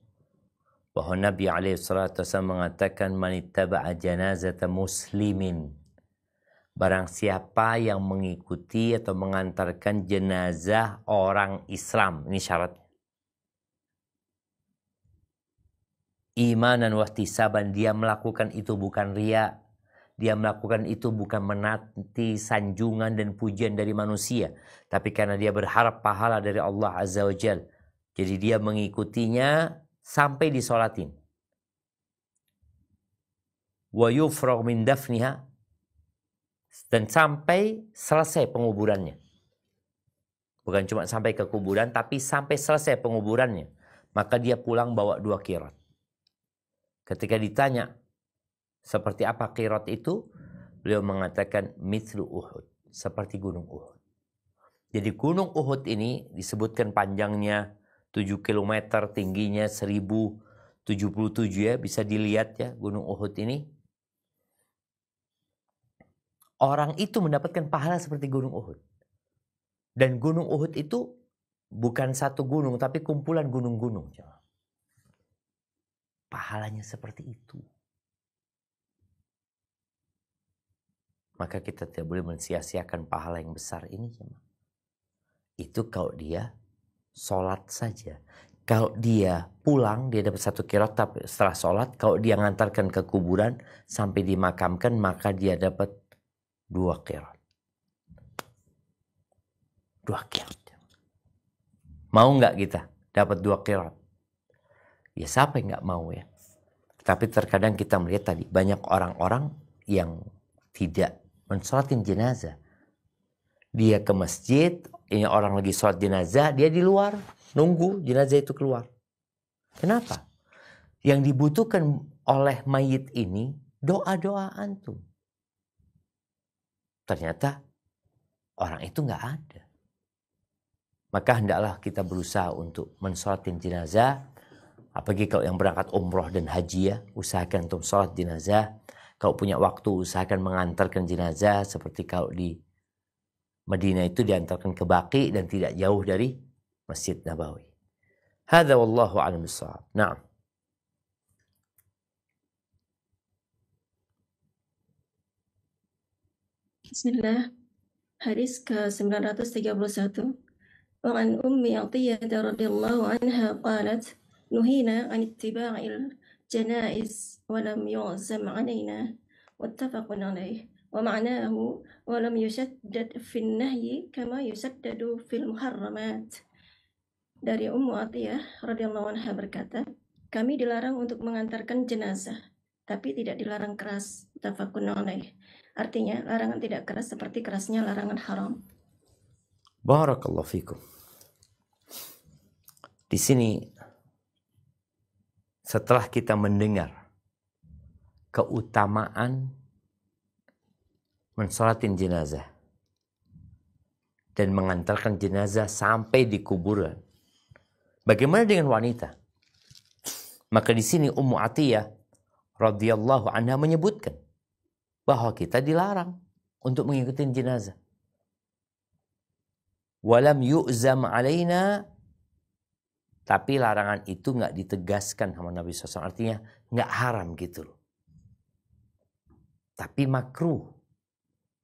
Speaker 1: bahwa Nabi alaihi salatu wasallam mengatakan, man ittaba'a janazata muslimin, barang siapa yang mengikuti atau mengantarkan jenazah orang Islam, ini syaratnya, imanan wahtisaban, dia melakukan itu bukan riya, dia melakukan itu bukan menanti sanjungan dan pujian dari manusia, tapi karena dia berharap pahala dari Allah Azza wa Jal. Jadi dia mengikutinya sampai disolatin. Wa yufragh min dafniha, dan sampai selesai penguburannya. Bukan cuma sampai ke kuburan, tapi sampai selesai penguburannya. Maka dia pulang bawa 2 qirot. Ketika ditanya seperti apa qirot itu, beliau mengatakan mithlu Uhud, seperti gunung Uhud. Jadi gunung Uhud ini disebutkan panjangnya 7 km, tingginya 1077 ya, bisa dilihat ya gunung Uhud ini. Orang itu mendapatkan pahala seperti gunung Uhud. Dan gunung Uhud itu bukan satu gunung, tapi kumpulan gunung-gunung. Pahalanya seperti itu. Maka kita tidak boleh mensia-siakan pahala yang besar ini. Itu kalau dia sholat saja. Kalau dia pulang, dia dapat 1 qirot setelah sholat. Kalau dia ngantarkan ke kuburan sampai dimakamkan, maka dia dapat 2 qirot. 2 qirot. Mau nggak kita dapat 2 qirot? Ya siapa yang nggak mau ya? Tapi terkadang kita melihat tadi banyak orang-orang yang tidak mensolatin jenazah. Dia ke masjid, ini orang lagi sholat jenazah, dia di luar nunggu jenazah itu keluar. Kenapa? Yang dibutuhkan oleh mayit ini doa-doa antum. Ternyata orang itu nggak ada. Maka hendaklah kita berusaha untuk mensolatin jenazah. Apalagi kalau yang berangkat umroh dan haji ya, usahakan untuk sholat jenazah. Kalau punya waktu, usahakan mengantarkan jenazah. Seperti kalau di Madinah itu diantarkan ke Baqi dan tidak jauh dari Masjid Nabawi. Hadza wallahu a'lam bissawab. Naam.
Speaker 9: Bismillah. Hadis ke-931. Wa an Ummi Athiyyah radhiyallahu anha qalat nuhina an ittiba'il janaiz wa lam yu'zam 'alaina wattafaqun 'alayh wa ma'nahu wa lam yushaddad fi an-nahyi kama yusaddadu fil muharramat. Dari Ummu Athiyyah radhiyallahu anha berkata, kami dilarang untuk mengantarkan jenazah, tapi tidak dilarang keras. Muttafaqun 'alayh. Artinya, larangan tidak keras seperti kerasnya larangan haram.
Speaker 1: Barakallahu fikum. Di sini, setelah kita mendengar keutamaan mensolatin jenazah dan mengantarkan jenazah sampai di kuburan, bagaimana dengan wanita? Maka di sini Ummu Athiyyah radhiyallahu anha menyebutkan bahwa kita dilarang untuk mengikuti jenazah. Walam yu'zam alaina, tapi larangan itu nggak ditegaskan sama Nabi SAW. Artinya nggak haram gitu loh. Tapi makruh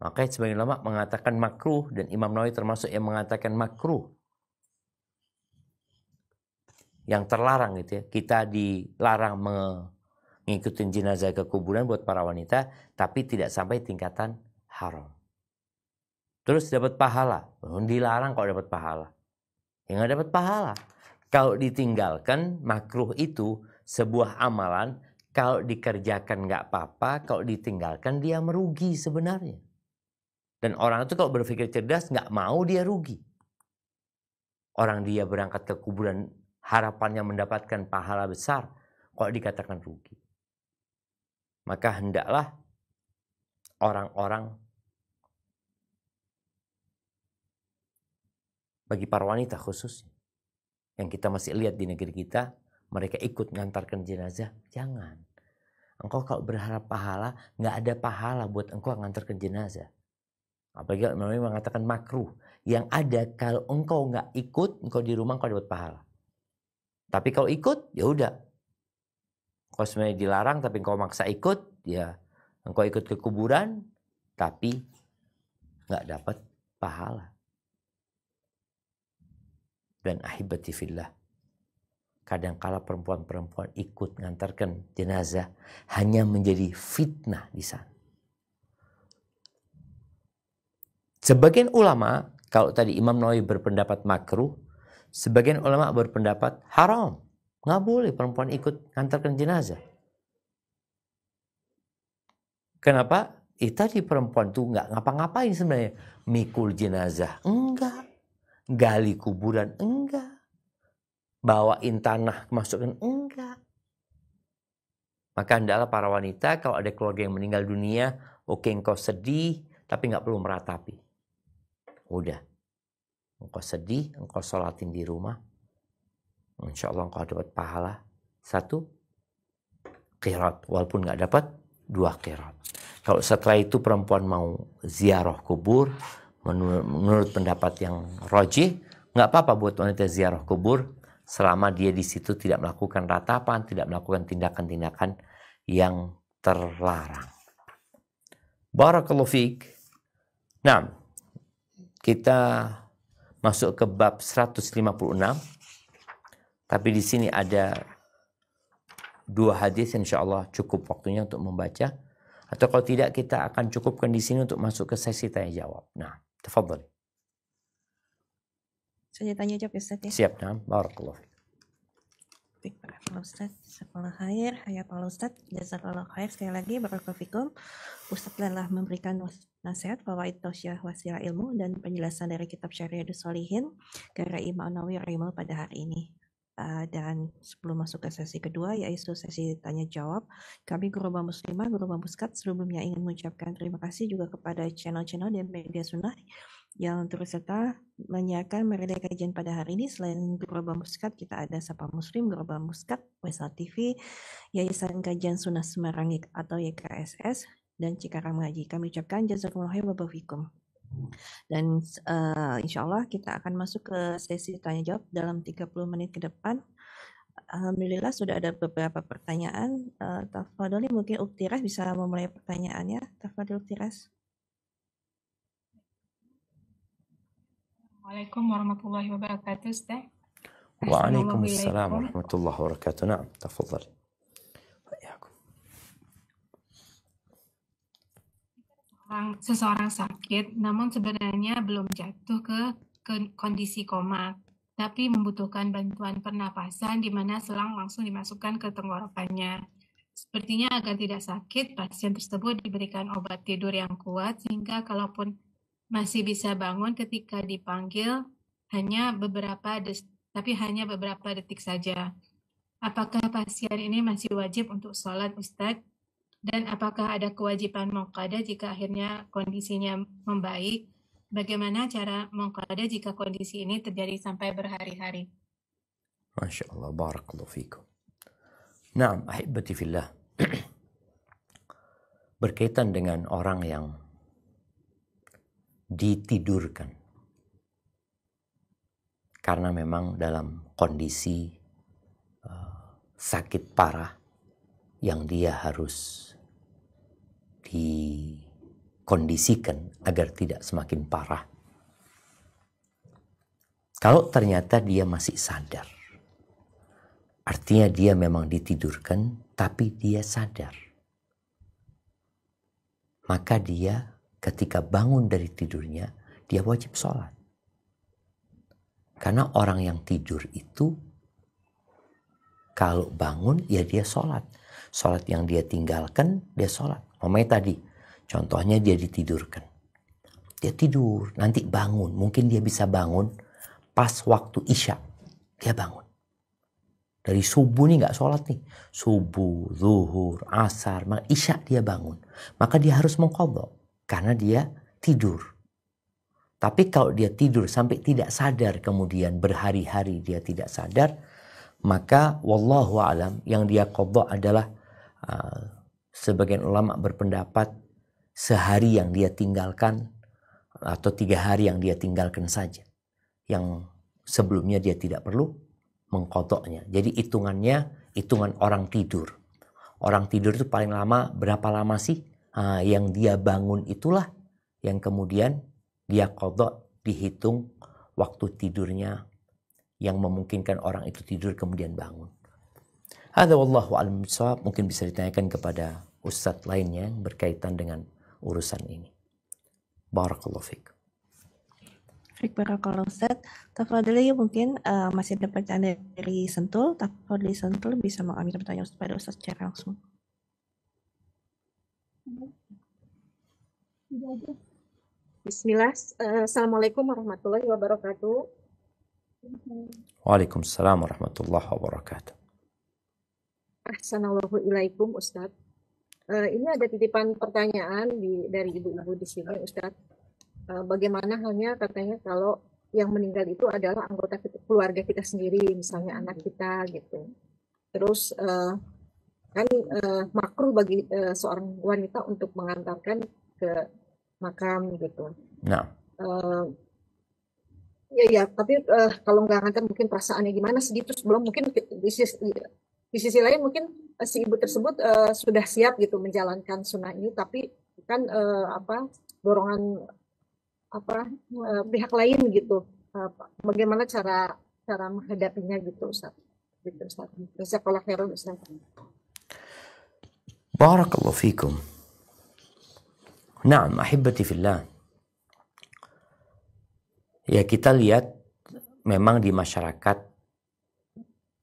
Speaker 1: Makanya sebagian ulama mengatakan makruh, dan Imam Nawawi termasuk yang mengatakan makruh. Yang terlarang gitu ya. Kita dilarang mengikuti jenazah ke kuburan buat para wanita, tapi tidak sampai tingkatan haram. Terus dapat pahala. Dilarang kalau dapat pahala. Yang nggak dapat pahala. Kalau ditinggalkan, makruh itu sebuah amalan. Kalau dikerjakan nggak apa-apa, kalau ditinggalkan dia merugi sebenarnya. Dan orang itu kalau berpikir cerdas nggak mau dia rugi. Orang dia berangkat ke kuburan harapannya mendapatkan pahala besar, kalau dikatakan rugi. Maka hendaklah orang-orang, bagi para wanita khususnya, yang kita masih lihat di negeri kita, mereka ikut mengantarkan jenazah, jangan. Engkau kalau berharap pahala, nggak ada pahala buat engkau mengantarkan jenazah. Apalagi kalau mengatakan makruh. Yang ada kalau engkau nggak ikut, engkau di rumah engkau dapat pahala. Tapi kalau ikut, ya udah. Engkau sebenarnya dilarang, tapi engkau maksa ikut, ya engkau ikut ke kuburan, tapi nggak dapat pahala. Dan ahibati fillah, kadangkala perempuan-perempuan ikut mengantarkan jenazah hanya menjadi fitnah di sana. Sebagian ulama, kalau tadi Imam Nawawi berpendapat makruh, sebagian ulama berpendapat haram. Nggak boleh perempuan ikut mengantarkan jenazah. Kenapa? Tadi perempuan tuh nggak ngapa-ngapain sebenarnya. Mikul jenazah, enggak. Gali kuburan, enggak. Bawain tanah, masukkan, enggak. Maka hendaklah para wanita, kalau ada keluarga yang meninggal dunia, oke engkau sedih, tapi nggak perlu meratapi. Udah. Engkau sedih, engkau sholatin di rumah. Insya Allah engkau dapat pahala 1 qirat. Walaupun nggak dapat 2 qirat. Kalau setelah itu perempuan mau ziarah kubur, menurut pendapat yang rajih, nggak apa-apa buat wanita ziarah kubur selama dia di situ tidak melakukan ratapan, tidak melakukan tindakan-tindakan yang terlarang. Barakallahu fiik. Nah, kita masuk ke bab 156. Tapi di sini ada 2 hadis, insyaallah cukup waktunya untuk membaca. Atau kalau tidak, kita akan cukupkan di sini untuk masuk ke sesi tanya jawab. Nah, tafadhali.
Speaker 2: Saya tanya jawab Ustaz ya.
Speaker 1: Siap, nah. Barakallahu fiik.
Speaker 2: Baik, barakallahu Ustaz. Jazakallahu khair, hayakallahu Ustaz. Jazakallahu khair sekali lagi, barakallahu fikum. Ustaz telah memberikan nasihat fawaid tausiah wasilah ilmu dan penjelasan dari kitab Syariatus Shalihin karya Imam Nawawi rahimahullah pada hari ini. Dan sebelum masuk ke sesi kedua, yaitu sesi tanya jawab, kami Gurubah Muslimah, Gurubah Muskat sebelumnya ingin mengucapkan terima kasih juga kepada channel-channel dan media sunnah yang turut serta menyiarkan media kajian pada hari ini. Selain Gurubah Muskat, kita ada Sapa Muslim, Gurubah Muskat, Wesal TV, Yayasan Kajian Sunnah Semarang atau YKSS, dan Cikarang Ngaji. Kami ucapkan jazakumullah khairan wa barakallahu. Dan insya Allah kita akan masuk ke sesi tanya jawab dalam 30 menit ke depan. Alhamdulillah sudah ada beberapa pertanyaan. Tafadholi, mungkin Uktiras bisa memulai pertanyaannya. Tafadhol Uktiras.
Speaker 10: Waalaikumsalam warahmatullahi wabarakatuh, Ustaz.
Speaker 1: Waalaikumsalam warahmatullahi wabarakatuh. Nah, tafadhali.
Speaker 10: Seseorang sakit, namun sebenarnya belum jatuh ke kondisi koma, tapi membutuhkan bantuan pernapasan di mana selang langsung dimasukkan ke tenggorokannya. Sepertinya agar tidak sakit, pasien tersebut diberikan obat tidur yang kuat sehingga kalaupun masih bisa bangun ketika dipanggil hanya beberapa detik saja. Apakah pasien ini masih wajib untuk sholat, Ustadz? Dan apakah ada kewajiban muqadah jika akhirnya kondisinya membaik? Bagaimana cara muqadah jika kondisi ini terjadi sampai berhari-hari?
Speaker 1: Masya Allah, barakallahu fikum. Naam, ahibati fillah. Berkaitan dengan orang yang ditidurkan karena memang dalam kondisi sakit parah yang dia harus kondisikan agar tidak semakin parah. Kalau ternyata dia masih sadar, artinya dia memang ditidurkan, tapi dia sadar. Maka dia ketika bangun dari tidurnya, dia wajib sholat. Karena orang yang tidur itu, kalau bangun ya dia sholat. Sholat yang dia tinggalkan, dia sholat. Mamanya tadi, contohnya dia ditidurkan. Dia tidur, nanti bangun. Mungkin dia bisa bangun pas waktu isya. Dia bangun. Dari subuh nih gak sholat nih. Subuh, zuhur, asar, isya dia bangun. Maka dia harus mengqadha. Karena dia tidur. Tapi kalau dia tidur sampai tidak sadar, kemudian berhari-hari dia tidak sadar, maka wallahu alam yang dia qadha adalah sebagian ulama berpendapat sehari yang dia tinggalkan atau 3 hari yang dia tinggalkan saja. Yang sebelumnya dia tidak perlu mengqadhanya. Jadi hitungannya hitungan orang tidur. Orang tidur itu paling lama berapa lama sih? Yang dia bangun itulah yang kemudian dia qadha, dihitung waktu tidurnya yang memungkinkan orang itu tidur kemudian bangun. Hadza wallahu a'lam bishawab. Mungkin bisa ditanyakan kepada ustadz lainnya yang berkaitan dengan urusan ini. Barakallahu fiik.
Speaker 2: Baik, barakallahu Ustaz. Tafadhali mungkin masih ada pertanyaan dari Sentul. Tafadhali Sentul bisa mengambil pertanyaan pada Ustaz secara langsung.
Speaker 8: Bismillah. Assalamualaikum warahmatullahi wabarakatuh.
Speaker 1: Waalaikumsalam warahmatullahi wabarakatuh.
Speaker 8: Assalamualaikum ilaikum Ustaz. Ini ada titipan pertanyaan dari ibu-ibu di sini Ustaz. Bagaimana halnya katanya kalau yang meninggal itu adalah anggota keluarga kita sendiri, misalnya anak kita gitu. Terus kan makruh bagi seorang wanita untuk mengantarkan ke makam gitu.
Speaker 1: Nah.
Speaker 8: Ya, tapi kalau nggak ngantar mungkin perasaannya gimana segitu sebelum mungkin di sisi lain mungkin si ibu tersebut sudah siap gitu menjalankan sunnah ini, tapi kan dorongan pihak lain gitu. Bagaimana cara menghadapinya gitu Ustaz? Gitu Ustaz. Jazakallahu khairan Ustaz.
Speaker 1: Barakallahu fikum. Naam, ahibati fillah. Ya, kita lihat memang di masyarakat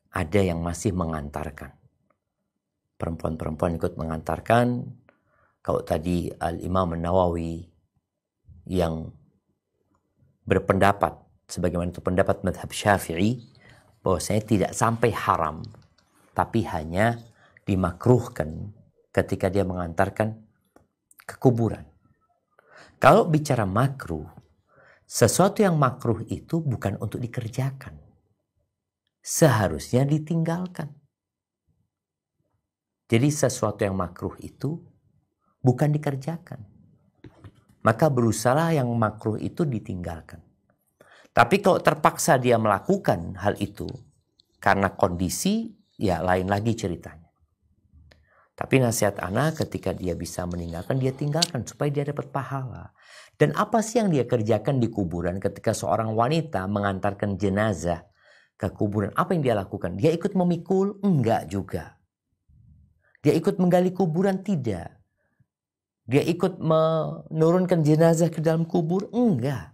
Speaker 1: ada yang masih mengantarkan. Perempuan-perempuan ikut mengantarkan. Kalau tadi Al-Imam An-Nawawi yang berpendapat, sebagaimana itu pendapat madhab Syafi'i, bahwasanya tidak sampai haram, tapi hanya dimakruhkan ketika dia mengantarkan ke kuburan. Kalau bicara makruh, sesuatu yang makruh itu bukan untuk dikerjakan. Seharusnya ditinggalkan. Jadi sesuatu yang makruh itu bukan dikerjakan. Maka berusaha yang makruh itu ditinggalkan. Tapi kalau terpaksa dia melakukan hal itu karena kondisi, ya lain lagi ceritanya. Tapi nasihat ana ketika dia bisa meninggalkan, dia tinggalkan supaya dia dapat pahala. Dan apa sih yang dia kerjakan di kuburan ketika seorang wanita mengantarkan jenazah ke kuburan? Apa yang dia lakukan? Dia ikut memikul? Enggak juga. Dia ikut menggali kuburan? Tidak. Dia ikut menurunkan jenazah ke dalam kubur? Enggak.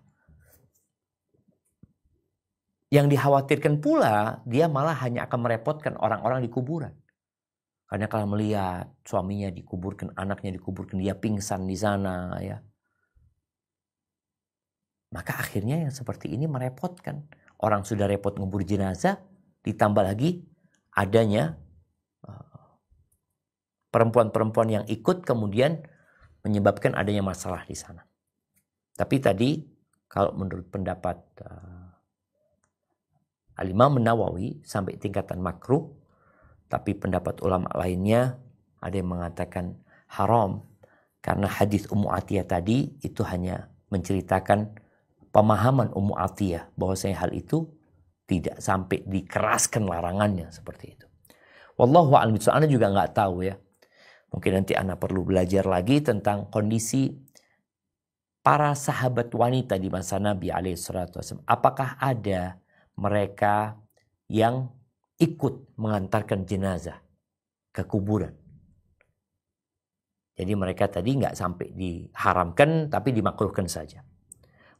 Speaker 1: Yang dikhawatirkan pula, dia malah hanya akan merepotkan orang-orang di kuburan. Karena kalau melihat suaminya dikuburkan, anaknya dikuburkan, dia pingsan di sana, ya. Maka akhirnya yang seperti ini merepotkan. Orang sudah repot ngubur jenazah, ditambah lagi adanya perempuan-perempuan yang ikut kemudian menyebabkan adanya masalah di sana. Tapi tadi kalau menurut pendapat Al-Imam An-Nawawi sampai tingkatan makruh, tapi pendapat ulama lainnya ada yang mengatakan haram karena hadis Ummu Atiyah tadi itu hanya menceritakan pemahaman Ummu Atiyah bahwasanya hal itu tidak sampai dikeraskan larangannya seperti itu. Wallahu a'lam bishawab. Ana juga nggak tahu ya. Mungkin nanti ana perlu belajar lagi tentang kondisi para sahabat wanita di masa Nabi SAW, apakah ada mereka yang ikut mengantarkan jenazah ke kuburan? Jadi mereka tadi nggak sampai diharamkan, tapi dimakruhkan saja.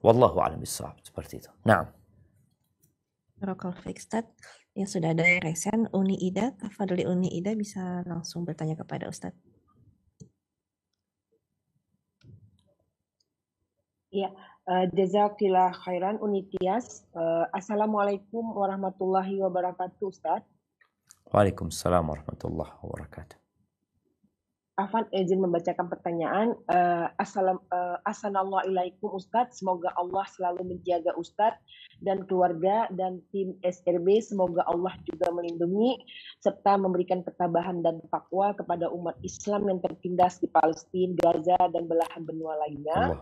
Speaker 1: Wallahu a'lam bishawab, seperti itu. Nah,
Speaker 2: Barakallahu fiik, Ustaz. Yang sudah ada resen Uni Ida, Fadli Uni Ida bisa langsung bertanya kepada Ustaz.
Speaker 3: Ya, jazakillah khairan Unitias. Assalamualaikum warahmatullahi wabarakatuh, Ustaz.
Speaker 1: Waalaikumsalam warahmatullahi wabarakatuh.
Speaker 3: Afan izin membacakan pertanyaan. Assalamualaikum Ustadz, semoga Allah selalu menjaga Ustadz dan keluarga dan tim SRB, semoga Allah juga melindungi serta memberikan ketabahan dan takwa kepada umat Islam yang tertindas di Palestina, Gaza dan belahan benua lainnya.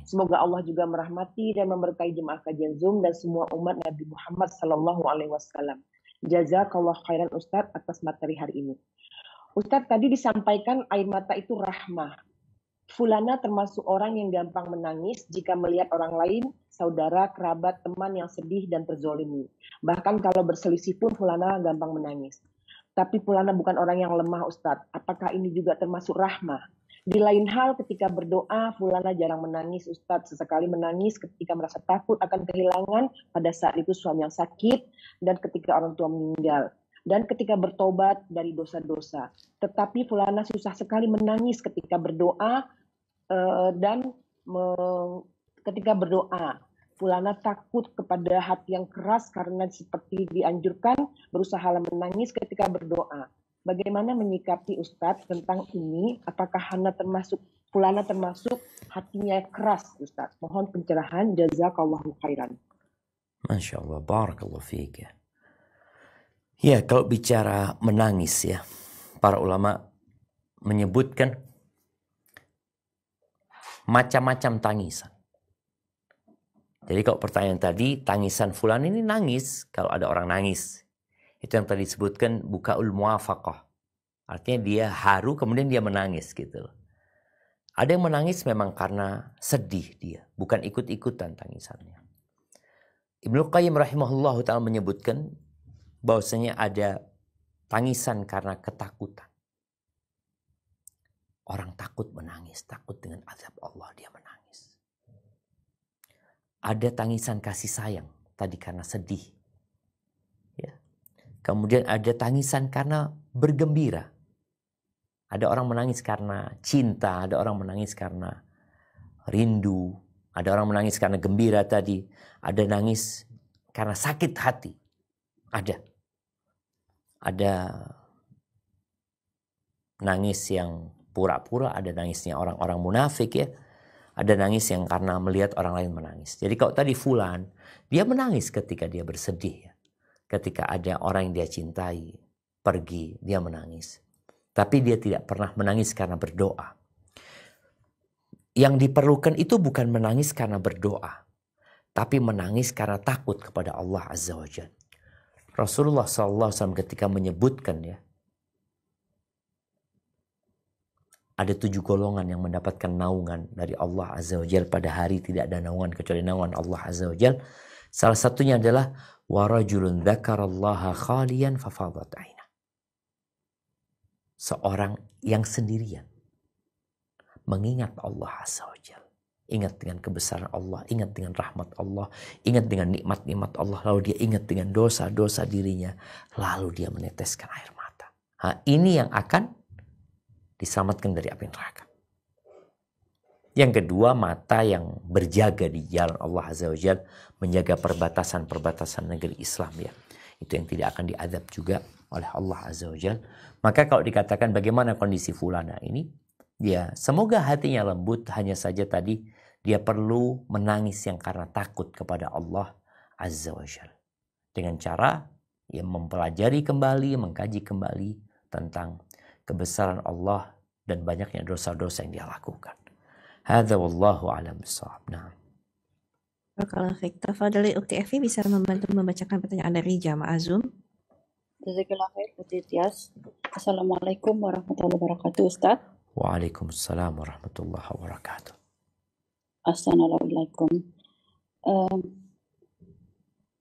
Speaker 3: Semoga Allah juga merahmati dan memberkahi jemaah kajian Zoom dan semua umat Nabi Muhammad SAW. Jazakallah khairan Ustadz atas materi hari ini. Ustadz, tadi disampaikan air mata itu rahmah. Fulana termasuk orang yang gampang menangis jika melihat orang lain, saudara, kerabat, teman yang sedih dan terzolimi. Bahkan kalau berselisih pun Fulana gampang menangis. Tapi Fulana bukan orang yang lemah, Ustadz. Apakah ini juga termasuk rahmah? Di lain hal, ketika berdoa, Fulana jarang menangis, Ustadz. Sesekali menangis ketika merasa takut akan kehilangan, pada saat itu suami yang sakit, dan ketika orang tua meninggal. Dan ketika bertobat dari dosa-dosa. Tetapi Fulana susah sekali menangis ketika berdoa ketika berdoa. Fulana takut kepada hati yang keras karena seperti dianjurkan berusaha menangis ketika berdoa. Bagaimana menyikapi Ustadz tentang ini? Apakah Fulana termasuk hatinya keras, Ustadz? Mohon pencerahan. Jazakallahu khairan.
Speaker 1: Masya Allah, barakallahu fiik ya. Ya, kalau bicara menangis ya, para ulama menyebutkan macam-macam tangisan. Jadi kalau pertanyaan tadi, tangisan fulan ini nangis, kalau ada orang nangis. Itu yang tadi disebutkan bukaul muwafaqah. Artinya dia haru kemudian dia menangis gitu. Ada yang menangis memang karena sedih dia, bukan ikut-ikutan tangisannya. Ibnu Qayyim rahimahullahu ta'ala menyebutkan bahwasanya ada tangisan karena ketakutan. Orang takut menangis, takut dengan azab Allah dia menangis. Ada tangisan kasih sayang, tadi karena sedih. Ya. Kemudian ada tangisan karena bergembira. Ada orang menangis karena cinta, ada orang menangis karena rindu, ada orang menangis karena gembira tadi, ada nangis karena sakit hati. Ada nangis yang pura-pura, ada nangisnya orang-orang munafik ya. Ada nangis yang karena melihat orang lain menangis. Jadi kalau tadi fulan, dia menangis ketika dia bersedih ya. Ketika ada orang yang dia cintai pergi, dia menangis. Tapi dia tidak pernah menangis karena berdoa. Yang diperlukan itu bukan menangis karena berdoa, tapi menangis karena takut kepada Allah Azza wa Jalla. Rasulullah SAW ketika menyebutkan ya, ada 7 golongan yang mendapatkan naungan dari Allah Azza wa Jalla pada hari tidak ada naungan kecuali naungan Allah Azza wa Jalla. Salah satunya adalah warajulun dzakarallaha khaliyan fafadat aina. Seorang yang sendirian mengingat Allah Azza wa Jalla. Ingat dengan kebesaran Allah, ingat dengan rahmat Allah, ingat dengan nikmat-nikmat Allah, lalu dia ingat dengan dosa-dosa dirinya, lalu dia meneteskan air mata. Ini yang akan diselamatkan dari api neraka. Yang kedua, mata yang berjaga di jalan Allah Azza wa Jalla, menjaga perbatasan-perbatasan negeri Islam ya. Itu yang tidak akan diazab juga oleh Allah Azza wa Jalla. Maka kalau dikatakan bagaimana kondisi fulana ini, ya semoga hatinya lembut, hanya saja tadi dia perlu menangis yang karena takut kepada Allah Azza wa Jalla. Dengan cara ya mempelajari kembali, mengkaji kembali tentang kebesaran Allah dan banyaknya dosa-dosa yang dia lakukan. Hadza wallahu a'lam bishawab. Nah.
Speaker 2: Kalau Victor Fadli Ukti Evi bisa membantu membacakan pertanyaan dari jamaah Zoom.
Speaker 11: Jazakallah khair Tias. Assalamualaikum warahmatullahi wabarakatuh Ustaz.
Speaker 1: Waalaikumsalam warahmatullahi wabarakatuh.
Speaker 11: Assalamualaikum.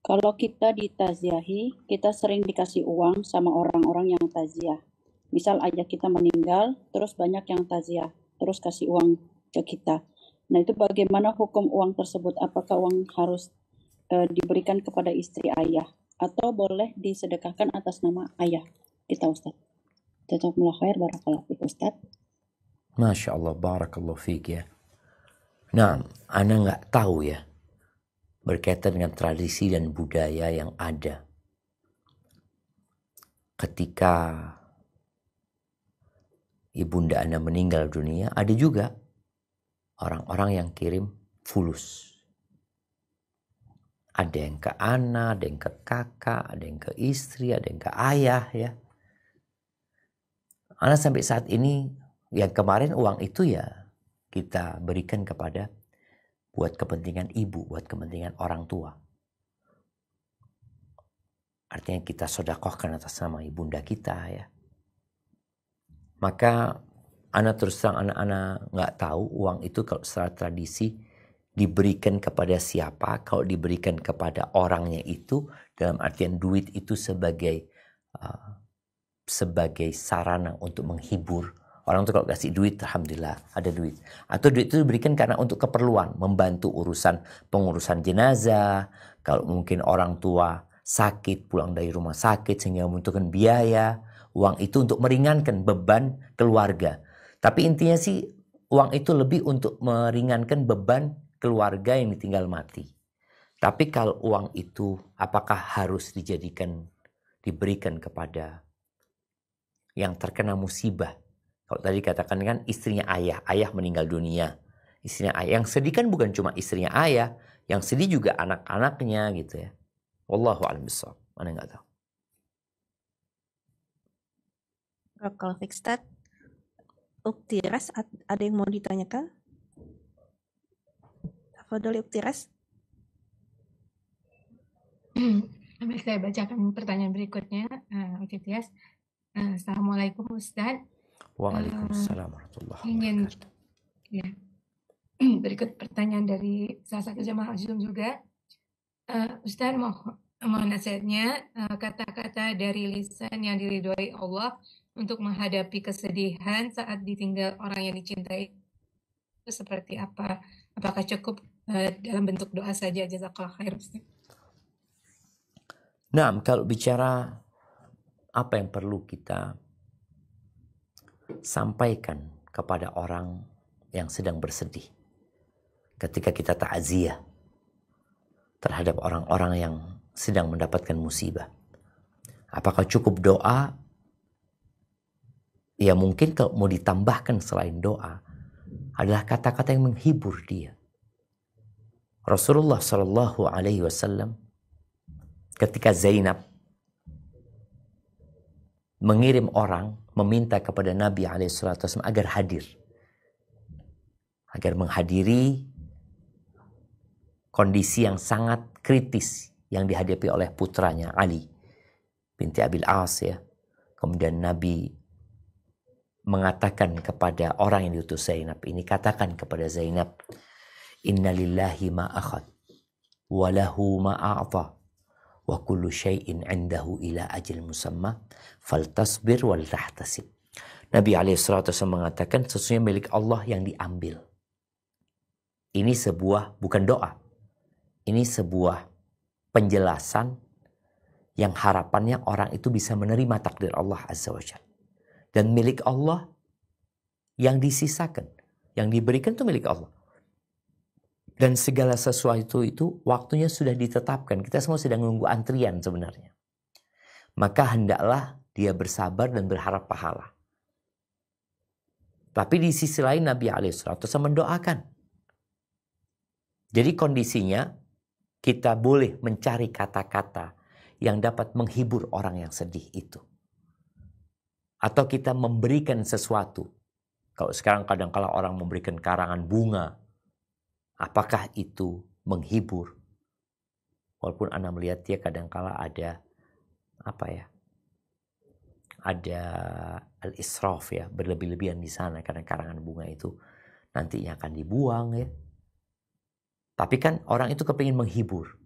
Speaker 11: Kalau kita ditaziahi, kita sering dikasih uang sama orang-orang yang taziah. Misal aja kita meninggal, terus banyak yang taziah, terus kasih uang ke kita. Nah, itu bagaimana hukum uang tersebut? Apakah uang harus diberikan kepada istri ayah atau boleh disedekahkan atas nama ayah kita, Ustaz? Jazakumullah khair, barakallahu fiik, Ustaz.
Speaker 1: Masya Allah, barakallahu fiik ya. Nah, ana nggak tahu ya, berkaitan dengan tradisi dan budaya yang ada ketika ibunda ana meninggal dunia. Ada juga orang-orang yang kirim fulus. Ada yang ke ana, ada yang ke kakak, ada yang ke istri, ada yang ke ayah ya. Ana sampai saat ini, yang kemarin uang itu ya kita berikan kepada buat kepentingan ibu, buat kepentingan orang tua. Artinya kita sedekahkan atas nama ibunda kita ya. Maka ana terus terang anak-anak nggak tahu uang itu kalau secara tradisi diberikan kepada siapa. Kalau diberikan kepada orangnya itu dalam artian duit itu sebagai sarana untuk menghibur. Orang tuh kalau kasih duit, alhamdulillah ada duit. Atau duit itu diberikan karena untuk keperluan, membantu pengurusan jenazah. Kalau mungkin orang tua sakit, pulang dari rumah sakit sehingga membutuhkan biaya, uang itu untuk meringankan beban keluarga. Tapi intinya sih uang itu lebih untuk meringankan beban keluarga yang ditinggal mati. Tapi kalau uang itu apakah harus diberikan kepada yang terkena musibah? Kalau tadi katakan kan istrinya ayah meninggal dunia. Istrinya ayah, yang sedih kan bukan cuma istrinya ayah, yang sedih juga anak-anaknya gitu ya. Wallahu a'lam bishawab. Mana nggak tahu.
Speaker 2: Kalau Fikstad, Uktiras, ada yang mau ditanyakan? Fadholi Uktiras.
Speaker 10: Baik, saya bacakan pertanyaan berikutnya, Uktiras. Assalamualaikum Ustaz.
Speaker 1: Waalaikumsalam warahmatullahi
Speaker 10: Ingin
Speaker 1: wabarakatuh.
Speaker 10: ya. Berikut pertanyaan dari salah satu jamaah Zoom juga. Ustaz mohon nasihatnya, kata-kata dari lisan yang diridhoi Allah untuk menghadapi kesedihan saat ditinggal orang yang dicintai itu seperti apa? Apakah cukup dalam bentuk doa saja? Jazakallah khair, Ustaz.
Speaker 1: Nah, kalau bicara apa yang perlu kita sampaikan kepada orang yang sedang bersedih ketika kita takziah terhadap orang-orang yang sedang mendapatkan musibah. Apakah cukup doa? Ya mungkin kalau mau ditambahkan selain doa adalah kata-kata yang menghibur dia. Rasulullah Shallallahu Alaihi Wasallam ketika Zainab mengirim orang meminta kepada Nabi SAW agar hadir, agar menghadiri kondisi yang sangat kritis yang dihadapi oleh putranya Ali binti Abil As ya. Kemudian Nabi mengatakan kepada orang yang diutus Zainab ini, katakan kepada Zainab, Inna lillahi ma akhad wa lahu ma a'ta wa kullu syai'in 'indahu ila ajal musamma faltasbir wal tahtasib. Nabi SAW mengatakan sesungguhnya milik Allah yang diambil. Ini sebuah bukan doa. Ini sebuah penjelasan yang harapannya orang itu bisa menerima takdir Allah Azza wa Jalla. Dan milik Allah yang disisakan, yang diberikan itu milik Allah. Dan segala sesuatu itu waktunya sudah ditetapkan. Kita semua sedang menunggu antrian sebenarnya. Maka hendaklah dia bersabar dan berharap pahala. Tapi di sisi lain Nabi SAW mendoakan. Jadi kondisinya kita boleh mencari kata-kata yang dapat menghibur orang yang sedih itu. Atau kita memberikan sesuatu. Kalau sekarang kadang-kala orang memberikan karangan bunga. Apakah itu menghibur? Walaupun Anda melihat dia kadang-kala ada ada al-israf ya, berlebih-lebihan di sana karena karangan bunga itu nantinya akan dibuang ya. Tapi kan orang itu kepingin menghibur.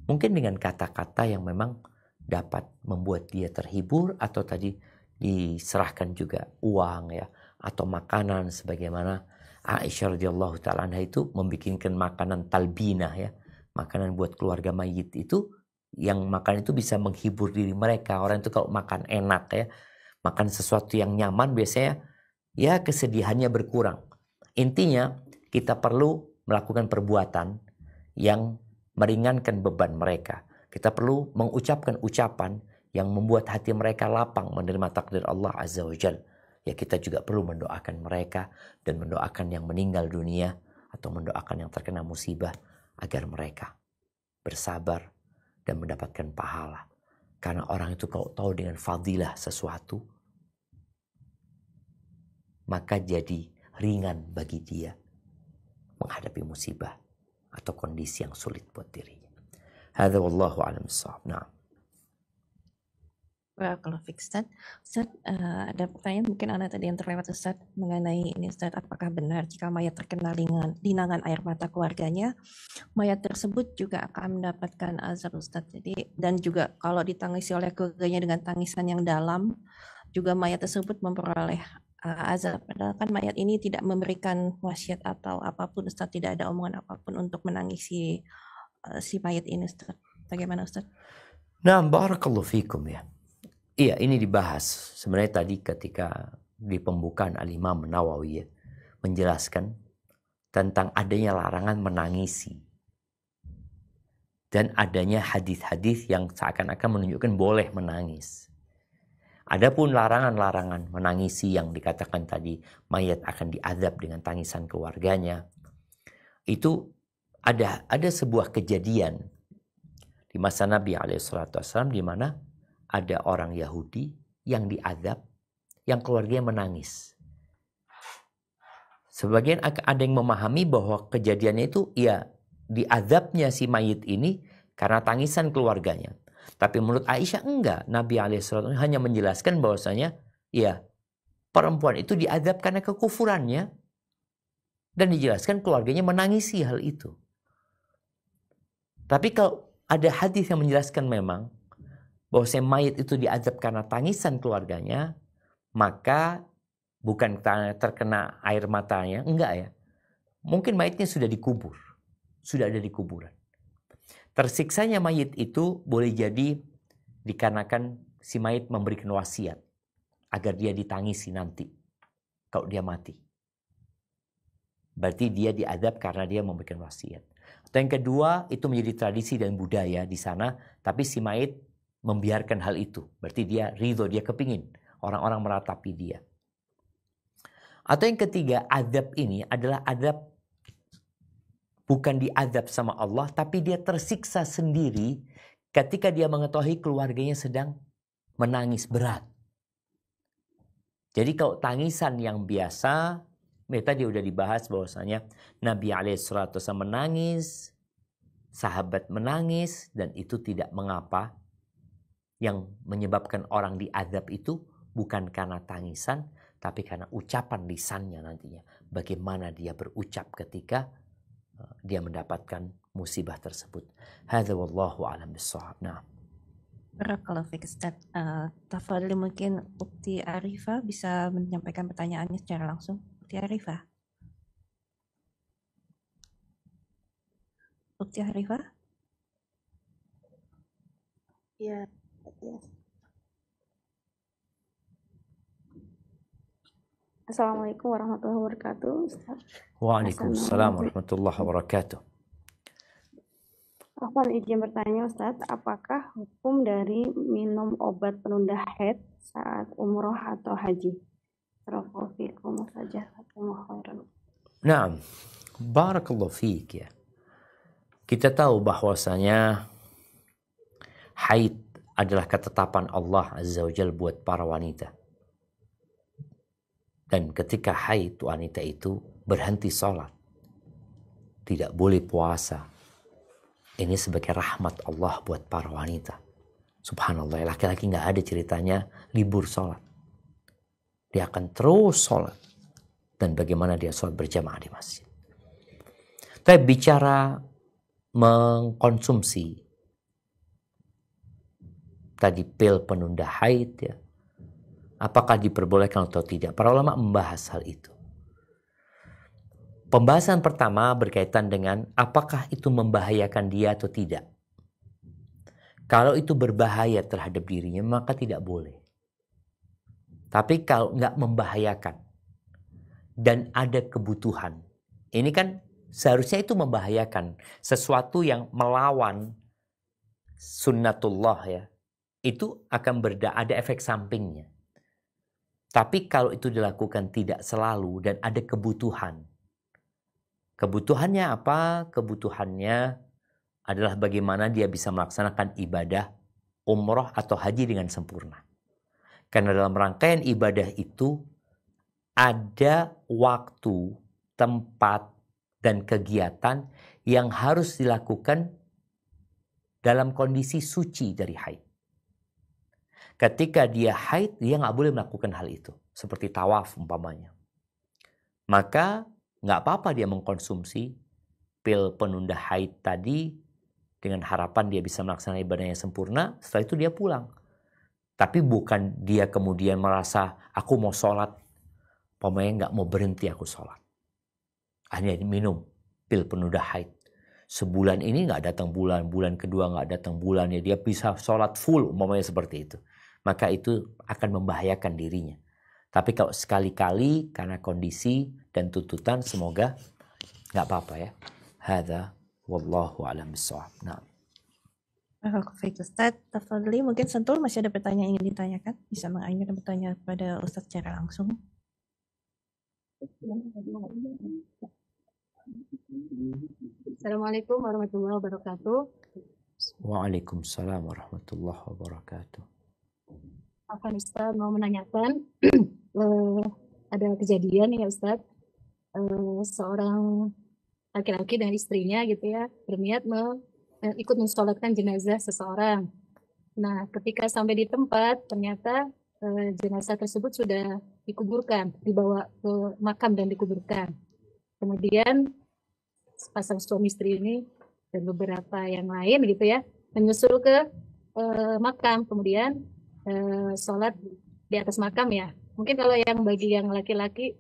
Speaker 1: Mungkin dengan kata-kata yang memang dapat membuat dia terhibur, atau tadi diserahkan juga uang ya, atau makanan, sebagaimana Aisyah radhiyallahu taala anha itu membikinkan makanan talbinah ya, makanan buat keluarga mayit itu, yang makan itu bisa menghibur diri mereka. Orang itu kalau makan enak ya, makan sesuatu yang nyaman, biasanya ya kesedihannya berkurang. Intinya kita perlu melakukan perbuatan yang meringankan beban mereka. Kita perlu mengucapkan ucapan yang membuat hati mereka lapang menerima takdir Allah Azza wa Jalla. Ya, kita juga perlu mendoakan mereka dan mendoakan yang meninggal dunia atau mendoakan yang terkena musibah agar mereka bersabar dan mendapatkan pahala. Karena orang itu kalau tahu dengan fadilah sesuatu, maka jadi ringan bagi dia menghadapi musibah atau kondisi yang sulit buat dirinya. Hadza wallahu a'lam bissawab. Na'am.
Speaker 2: Barakallahu fiik, Ustaz. Ustaz, ada pertanyaan mungkin anak tadi yang terlewat, Ustaz, mengenai ini, Ustaz, apakah benar jika mayat terkena linangan air mata keluarganya, mayat tersebut juga akan mendapatkan azab, Ustaz. Jadi, dan juga kalau ditangisi oleh keluarganya dengan tangisan yang dalam, juga mayat tersebut memperoleh azab. Padahal kan mayat ini tidak memberikan wasiat atau apapun, Ustaz, tidak ada omongan apapun untuk menangisi si mayat ini, Ustaz. Bagaimana, Ustaz?
Speaker 1: Nah, barakallahu fikum ya. Iya, ini dibahas sebenarnya tadi ketika di pembukaan Al-Imam Nawawi ya, menjelaskan tentang adanya larangan menangisi dan adanya hadis-hadis yang seakan-akan menunjukkan boleh menangis. Adapun larangan-larangan menangisi yang dikatakan tadi mayat akan diazab dengan tangisan keluarganya, itu ada sebuah kejadian di masa Nabi SAW di mana ada orang Yahudi yang diazab, yang keluarganya menangis. Sebagian ada yang memahami bahwa kejadiannya itu ya diazabnya si mayit ini karena tangisan keluarganya. Tapi menurut Aisyah enggak. Nabi SAW hanya menjelaskan bahwasanya ya perempuan itu diazab karena kekufurannya. Dan dijelaskan keluarganya menangisi hal itu. Tapi kalau ada hadis yang menjelaskan memang bahwa mayit itu diazab karena tangisan keluarganya, maka bukan terkena air matanya, enggak ya. Mungkin mayitnya sudah dikubur, sudah ada di kuburan. Tersiksanya mayit itu boleh jadi dikarenakan si mayit memberikan wasiat agar dia ditangisi nanti kalau dia mati. Berarti dia diazab karena dia memberikan wasiat. Atau yang kedua, itu menjadi tradisi dan budaya di sana, tapi si mayit membiarkan hal itu. Berarti dia ridho, dia kepingin orang-orang meratapi dia. Atau yang ketiga, azab ini adalah azab bukan diazab sama Allah, tapi dia tersiksa sendiri ketika dia mengetahui keluarganya sedang menangis berat. Jadi kalau tangisan yang biasa, tadi udah dibahas bahwasanya Nabi SAW menangis, sahabat menangis, dan itu tidak mengapa. Yang menyebabkan orang diazab itu bukan karena tangisan, tapi karena ucapan lisannya nantinya. Bagaimana dia berucap ketika dia mendapatkan musibah tersebut. Hadza wallahu a'lam bissawab. Nah.
Speaker 2: Barakallahu fiik, Ustaz. Tafadhali, mungkin Ukti Arifah bisa menyampaikan pertanyaannya secara langsung. Ukti Arifah. Ukti Arifah?
Speaker 12: Ya. Assalamualaikum warahmatullahi wabarakatuh, Ustaz.
Speaker 1: Waalaikumsalam warahmatullahi wabarakatuh.
Speaker 6: Aku izin bertanya, Ustaz, apakah hukum dari minum obat penunda haid saat umroh atau haji? Barakallahu saja.
Speaker 1: Nah, barakallahu fiik ya. Kita tahu bahwasanya haid adalah ketetapan Allah Azza wa Jalla buat para wanita. Dan ketika haid, wanita itu berhenti sholat, tidak boleh puasa. Ini sebagai rahmat Allah buat para wanita. Subhanallah, laki-laki nggak ada ceritanya libur sholat. Dia akan terus sholat. Dan bagaimana dia sholat berjamaah di masjid. Tapi bicara mengkonsumsi tadi pil penunda haid ya, apakah diperbolehkan atau tidak? Para ulama membahas hal itu. Pembahasan pertama berkaitan dengan apakah itu membahayakan dia atau tidak. Kalau itu berbahaya terhadap dirinya, maka tidak boleh. Tapi kalau nggak membahayakan dan ada kebutuhan, ini kan seharusnya itu membahayakan. Sesuatu yang melawan sunnatullah ya, itu akan ada efek sampingnya. Tapi kalau itu dilakukan tidak selalu dan ada kebutuhan. Kebutuhannya apa? Kebutuhannya adalah bagaimana dia bisa melaksanakan ibadah umroh atau haji dengan sempurna. Karena dalam rangkaian ibadah itu ada waktu, tempat, dan kegiatan yang harus dilakukan dalam kondisi suci dari haid. Ketika dia haid, dia nggak boleh melakukan hal itu. Seperti tawaf umpamanya. Maka nggak apa-apa dia mengkonsumsi pil penunda haid tadi dengan harapan dia bisa melaksanakan ibadahnya sempurna. Setelah itu dia pulang. Tapi bukan dia kemudian merasa aku mau sholat. Umpamanya nggak mau berhenti aku sholat. Hanya minum pil penunda haid. Sebulan ini nggak datang bulan. Bulan kedua nggak datang bulan. Ya dia bisa sholat full umpamanya seperti itu. Maka itu akan membahayakan dirinya. Tapi kalau sekali-kali karena kondisi dan tuntutan, semoga nggak apa-apa ya. Hadza wallahu a'lam bishawab. Nah.
Speaker 2: Baik Ustaz, tafadhali, mungkin Sentul masih ada pertanyaan yang ingin ditanyakan? Bisa mengajukan pertanyaan kepada Ustaz secara langsung.
Speaker 8: Assalamualaikum warahmatullahi wabarakatuh.
Speaker 1: Waalaikumsalam warahmatullahi wabarakatuh.
Speaker 8: Akan Ustaz mau menanyakan, ada kejadian ya Ustaz, seorang laki-laki dan istrinya gitu ya berniat ikut mensolatkan jenazah seseorang. Nah, ketika sampai di tempat ternyata jenazah tersebut sudah dikuburkan, dibawa ke makam dan dikuburkan. Kemudian pasang suami istri ini dan beberapa yang lain gitu ya menyusul ke makam, kemudian sholat di atas makam ya. Mungkin kalau yang bagi yang laki-laki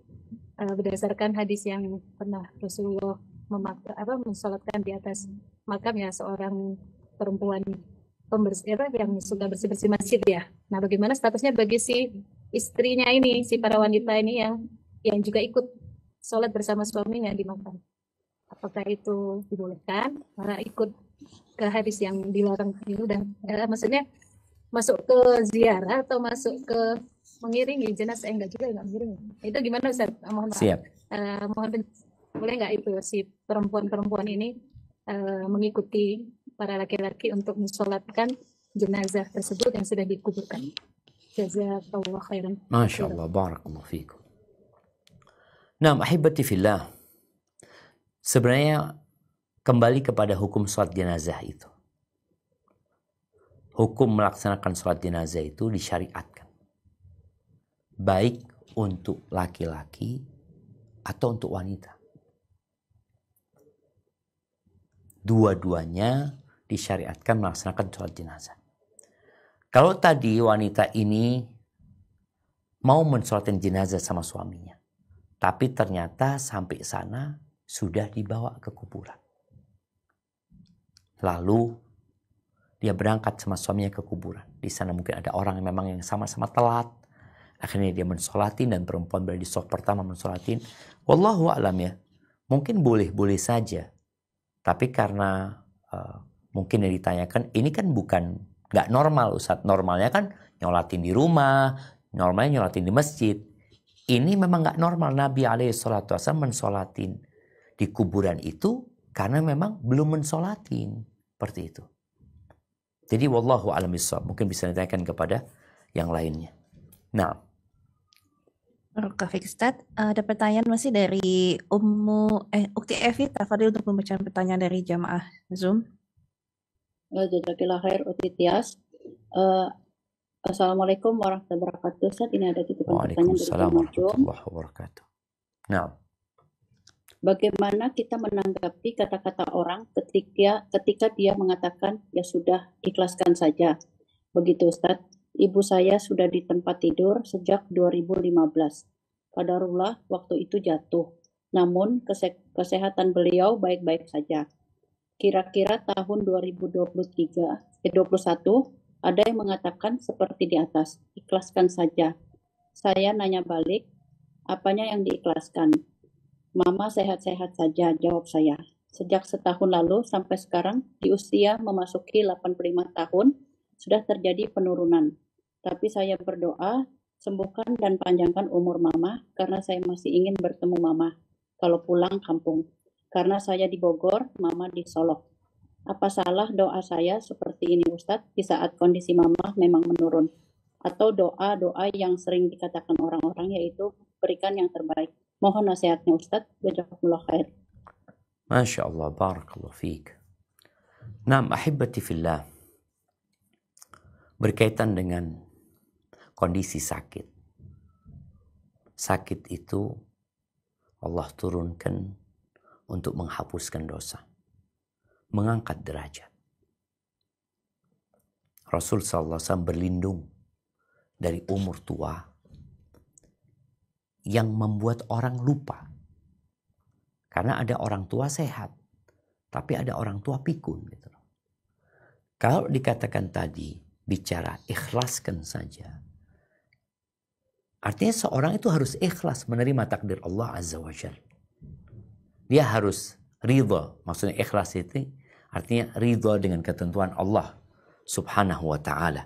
Speaker 8: berdasarkan hadis yang pernah Rasulullah mensolatkan di atas makam ya seorang perempuan pembersih yang suka bersih-bersih masjid ya. Nah, bagaimana statusnya bagi si istrinya ini, si para wanita ini yang juga ikut sholat bersama suaminya di makam? Apakah itu dibolehkan karena ikut ke hadis yang dilarang ini udah maksudnya masuk ke ziarah atau masuk ke mengiringi jenazah? Enggak juga, enggak mengiringi. Itu gimana Ustaz? Mohon maaf.
Speaker 1: Siap.
Speaker 8: Boleh nggak itu si perempuan-perempuan ini mengikuti para laki-laki untuk mensolatkan jenazah tersebut yang sudah dikuburkan? Jazakallah khairan.
Speaker 1: Masya Allah, barakallahu fikum. Nah, ahibati fillah. Sebenarnya kembali kepada hukum sholat jenazah itu. Hukum melaksanakan sholat jenazah itu disyariatkan. Baik untuk laki-laki atau untuk wanita. Dua-duanya disyariatkan melaksanakan sholat jenazah. Kalau tadi wanita ini mau mensolatkan jenazah sama suaminya, tapi ternyata sampai sana sudah dibawa ke kuburan. Lalu dia berangkat sama suaminya ke kuburan. Di sana mungkin ada orang yang memang yang sama-sama telat. Akhirnya dia mensolatin dan perempuan berada di saf pertama mensolatin. Wallahu a'lam ya. Mungkin boleh-boleh saja. Tapi karena mungkin yang ditanyakan, ini kan bukan nggak normal Ustaz. Normalnya kan nyolatin di rumah, normalnya nyolatin di masjid. Ini memang nggak normal. Nabi SAW mensolatin di kuburan itu karena memang belum mensolatin. Seperti itu. Jadi wallahu a'lam bishawab. Mungkin bisa ditanyakan kepada yang lainnya. Nah.
Speaker 2: Baik Ustaz, ada pertanyaan masih dari Ukti Evi. Tafadhil untuk membacaan pertanyaan dari jamaah Zoom.
Speaker 11: Jazakillah khair Uti Tias. Assalamualaikum warahmatullahi wabarakatuh. Ustaz, ini ada titipan pertanyaan dari
Speaker 1: Waalaikumsalam warahmatullahi wabarakatuh. Nah.
Speaker 11: Bagaimana kita menanggapi kata-kata orang ketika dia mengatakan, ya sudah, ikhlaskan saja. Begitu Ustadz, ibu saya sudah di tempat tidur sejak 2015. Qadarullah waktu itu jatuh. Namun kesehatan beliau baik-baik saja. Kira-kira tahun 2021 ada yang mengatakan seperti di atas, ikhlaskan saja. Saya nanya balik, apanya yang diikhlaskan? Mama sehat-sehat saja, jawab saya. Sejak setahun lalu sampai sekarang, di usia memasuki 85 tahun, sudah terjadi penurunan. Tapi saya berdoa, sembuhkan dan panjangkan umur Mama, karena saya masih ingin bertemu Mama kalau pulang kampung. Karena saya di Bogor, Mama di Solok. Apa salah doa saya seperti ini Ustadz, di saat kondisi Mama memang menurun? Atau doa-doa yang sering dikatakan orang-orang yaitu berikan yang terbaik. Mohon nasihatnya Ustadz. Jazakumullah khair.
Speaker 1: Masya Allah, barakallahu fiik. Naam, ahibati fillah. Berkaitan dengan kondisi sakit. Sakit itu Allah turunkan untuk menghapuskan dosa. Mengangkat derajat. Rasul SAW berlindung dari umur tua yang membuat orang lupa. Karena ada orang tua sehat, tapi ada orang tua pikun. Gitu. Kalau dikatakan tadi, bicara ikhlaskan saja. Artinya seorang itu harus ikhlas menerima takdir Allah Azza wa Jalla. Dia harus ridha. Maksudnya ikhlas itu artinya ridha dengan ketentuan Allah Subhanahu wa ta'ala.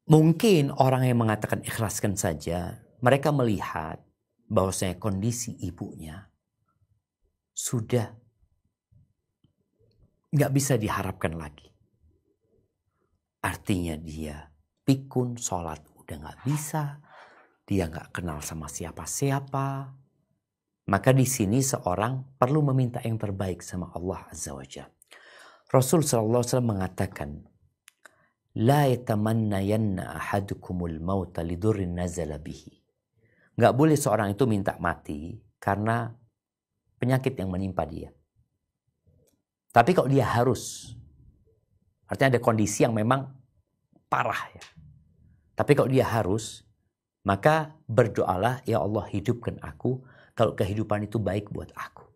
Speaker 1: Mungkin orang yang mengatakan ikhlaskan saja, mereka melihat bahwasanya kondisi ibunya sudah nggak bisa diharapkan lagi. Artinya dia pikun, sholat udah nggak bisa, dia nggak kenal sama siapa-siapa. Maka di sini seorang perlu meminta yang terbaik sama Allah Azza wa Jalla. Rasul SAW mengatakan, La yatamannayanna ahadukumul mauta lidurrin nazala bihi. Nggak boleh seorang itu minta mati karena penyakit yang menimpa dia. Tapi kalau dia harus, artinya ada kondisi yang memang parah ya. Tapi kalau dia harus, maka berdoalah, ya Allah hidupkan aku kalau kehidupan itu baik buat aku.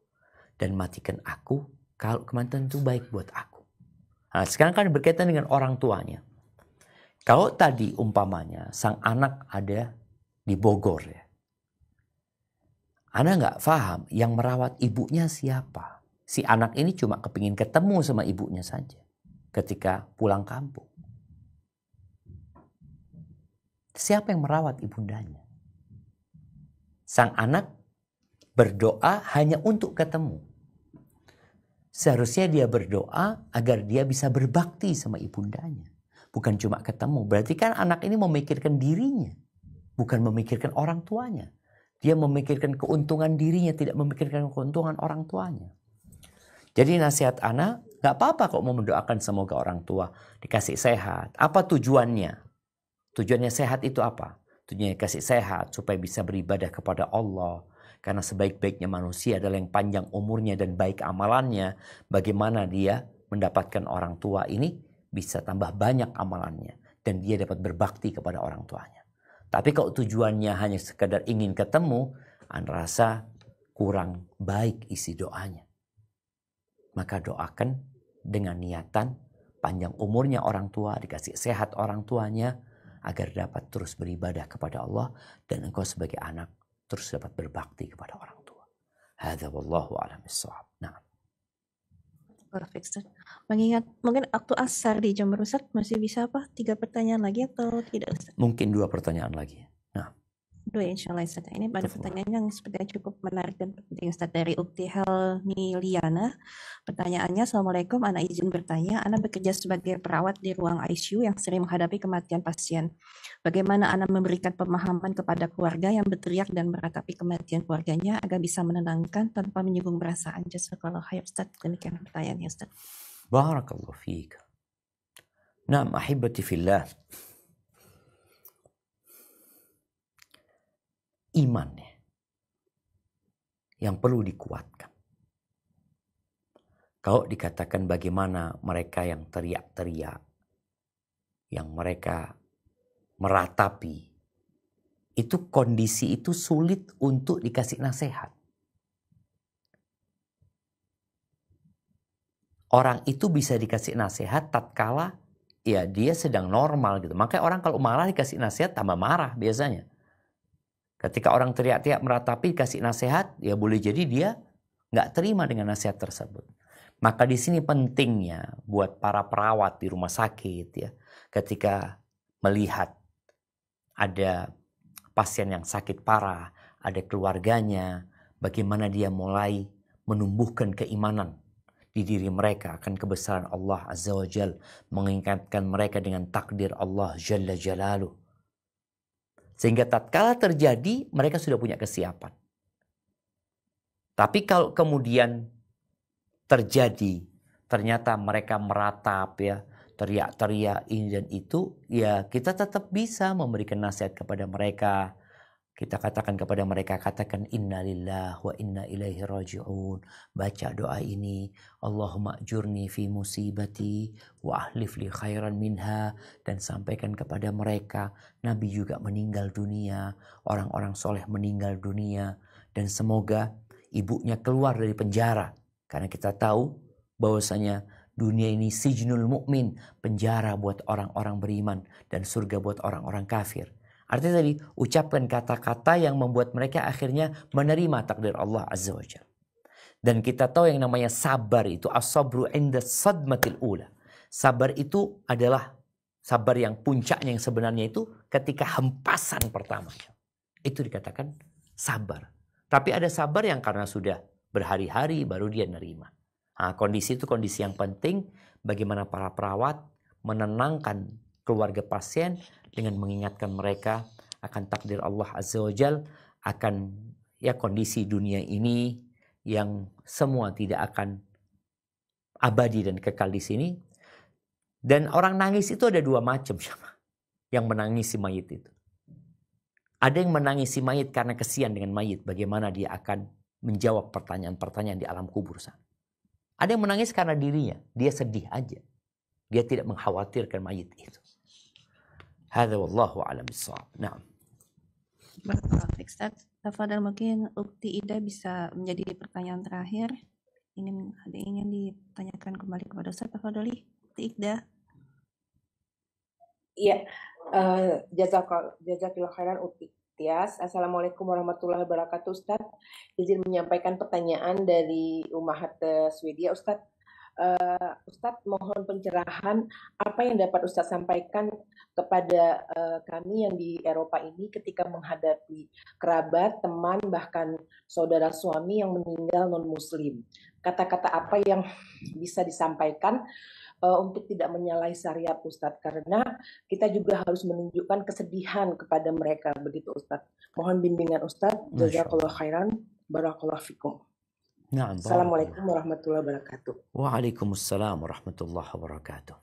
Speaker 1: Dan matikan aku kalau kematian itu baik buat aku. Nah, sekarang kan berkaitan dengan orang tuanya. Kalau tadi umpamanya sang anak ada di Bogor ya. Ana nggak paham yang merawat ibunya siapa. Si anak ini cuma kepingin ketemu sama ibunya saja ketika pulang kampung. Siapa yang merawat ibundanya? Sang anak berdoa hanya untuk ketemu. Seharusnya dia berdoa agar dia bisa berbakti sama ibundanya. Bukan cuma ketemu. Berarti kan anak ini memikirkan dirinya. Bukan memikirkan orang tuanya. Dia memikirkan keuntungan dirinya, tidak memikirkan keuntungan orang tuanya. Jadi nasihat anak, gak apa-apa kok mau mendoakan semoga orang tua dikasih sehat. Apa tujuannya? Tujuannya sehat itu apa? Tujuannya kasih sehat supaya bisa beribadah kepada Allah. Karena sebaik-baiknya manusia adalah yang panjang umurnya dan baik amalannya. Bagaimana dia mendapatkan orang tua ini bisa tambah banyak amalannya. Dan dia dapat berbakti kepada orang tuanya. Tapi kalau tujuannya hanya sekadar ingin ketemu, Anda rasa kurang baik isi doanya. Maka doakan dengan niatan panjang umurnya orang tua, dikasih sehat orang tuanya, agar dapat terus beribadah kepada Allah, dan engkau sebagai anak terus dapat berbakti kepada orang tua. Hadza wallahu a'lam bissawab. Nah.
Speaker 2: Perfect, Ustaz. Mengingat mungkin waktu asar di jam Ustaz masih bisa apa? 3 pertanyaan lagi atau tidak, Ustaz?
Speaker 1: Mungkin 2 pertanyaan lagi. Nah.
Speaker 2: 2 insya Allah, Ustaz. Ini pada pertanyaan yang sepertinya cukup menarik dan penting, Ustaz, dari Ukti Helmiliana. Pertanyaannya, Assalamualaikum, Ana izin bertanya. Ana bekerja sebagai perawat di ruang ICU yang sering menghadapi kematian pasien. Bagaimana Ana memberikan pemahaman kepada keluarga yang berteriak dan meratapi kematian keluarganya agar bisa menenangkan tanpa menyinggung perasaan? Jazakallahu khair, Ustaz. Demikian pertanyaannya, Ustaz.
Speaker 1: Barakallahu fiik. Naam, ahibati fillah. Iman ya. yang perlu dikuatkan. Kalau dikatakan bagaimana mereka yang teriak-teriak, yang mereka meratapi, itu kondisi itu sulit untuk dikasih nasihat. Orang itu bisa dikasih nasihat tatkala ya dia sedang normal gitu. Makanya orang kalau marah dikasih nasihat tambah marah biasanya. Ketika orang teriak-teriak meratapi dikasih nasihat, ya boleh jadi dia nggak terima dengan nasihat tersebut. Maka di sini pentingnya buat para perawat di rumah sakit ya, ketika melihat ada pasien yang sakit parah, ada keluarganya, bagaimana dia mulai menumbuhkan keimanan di diri mereka akan kebesaran Allah Azza wa Jal, mengingatkan mereka dengan takdir Allah Jalla Jalaluh. Sehingga tatkala terjadi mereka sudah punya kesiapan. Tapi kalau kemudian terjadi ternyata mereka meratap ya, teriak-teriak ini dan itu, ya kita tetap bisa memberikan nasihat kepada mereka. Kita katakan kepada mereka, katakan innalillah wa inna ilaihi raji'un. Baca doa ini, Allahumma ajurni fi musibati wa ahlif li khairan minha. Dan sampaikan kepada mereka, Nabi juga meninggal dunia, orang-orang soleh meninggal dunia. Dan semoga ibunya keluar dari penjara. Karena kita tahu bahwasanya dunia ini sijnul mu'min, penjara buat orang-orang beriman dan surga buat orang-orang kafir. Artinya tadi, ucapkan kata-kata yang membuat mereka akhirnya menerima takdir Allah Azza wa Jalla. Dan kita tahu yang namanya sabar itu, as-sabru inda sadmatil ula. Sabar itu adalah sabar yang puncaknya yang sebenarnya itu ketika hempasan pertama. Itu dikatakan sabar. Tapi ada sabar yang karena sudah berhari-hari baru dia nerima. Nah, kondisi itu kondisi yang penting bagaimana para perawat menenangkan keluarga pasien dengan mengingatkan mereka akan takdir Allah Azza wa Jal, akan ya kondisi dunia ini yang semua tidak akan abadi dan kekal di sini. Dan orang nangis itu ada dua macam yang menangisi mayit itu. Ada yang menangisi mayit karena kesian dengan mayit, bagaimana dia akan menjawab pertanyaan-pertanyaan di alam kubur sana. Ada yang menangis karena dirinya, dia sedih aja. Dia tidak mengkhawatirkan mayit itu. Hadza wallahu a'lam bissawab. Naam.
Speaker 2: Baik, Ustaz. Tafadhal, mungkin Ukti Ida bisa menjadi pertanyaan terakhir. Ada yang ingin ditanyakan kembali kepada Ustaz. Tafadhali, Ukti Ida.
Speaker 3: Iya, jazakallah khairan Ukti Tias. Assalamualaikum warahmatullahi wabarakatuh, Ustaz. Izin menyampaikan pertanyaan dari Ummahat Swedia, Ustaz. Ustadz, mohon pencerahan apa yang dapat Ustadz sampaikan kepada kami yang di Eropa ini ketika menghadapi kerabat, teman, bahkan saudara suami yang meninggal non-muslim. Kata-kata apa yang bisa disampaikan untuk tidak menyalahi syariat, Ustadz, karena kita juga harus menunjukkan kesedihan kepada mereka, begitu Ustadz. Mohon bimbingan Ustadz. Jazakallah khairan, barakallahu fikum.
Speaker 1: Nah,
Speaker 3: Assalamualaikum warahmatullahi wabarakatuh.
Speaker 1: Waalaikumsalam warahmatullahi wabarakatuh.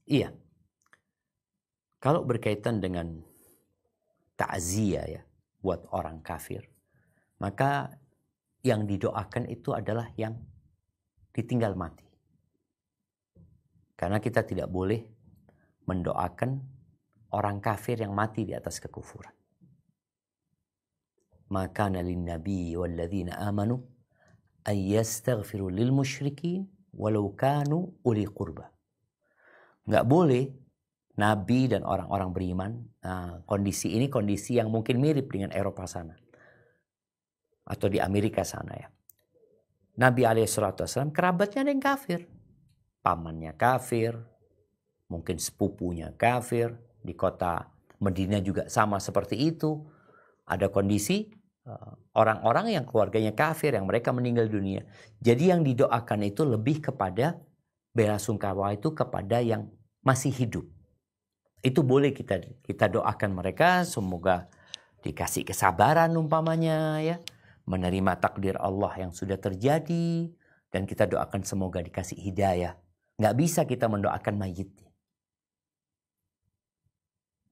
Speaker 1: Iya. Kalau berkaitan dengan takziah ya buat orang kafir, maka yang didoakan itu adalah yang ditinggal mati. Karena kita tidak boleh mendoakan orang kafir yang mati di atas kekufuran. Maka lin nabi wal ladzina amanu ay yastaghfiru lil musyrikin walau kanu uli qurba. Enggak boleh nabi dan orang-orang beriman, kondisi ini kondisi yang mungkin mirip dengan Eropa sana atau di Amerika sana ya. Nabi alaihissalam kerabatnya ada yang kafir, pamannya kafir, mungkin sepupunya kafir, di kota Madinah juga sama seperti itu. Ada kondisi orang-orang yang keluarganya kafir, yang mereka meninggal dunia. Jadi yang didoakan itu lebih kepada bela sungkawa itu kepada yang masih hidup. Itu boleh kita doakan mereka, semoga dikasih kesabaran umpamanya ya, menerima takdir Allah yang sudah terjadi, dan kita doakan semoga dikasih hidayah. Nggak bisa kita mendoakan mayit.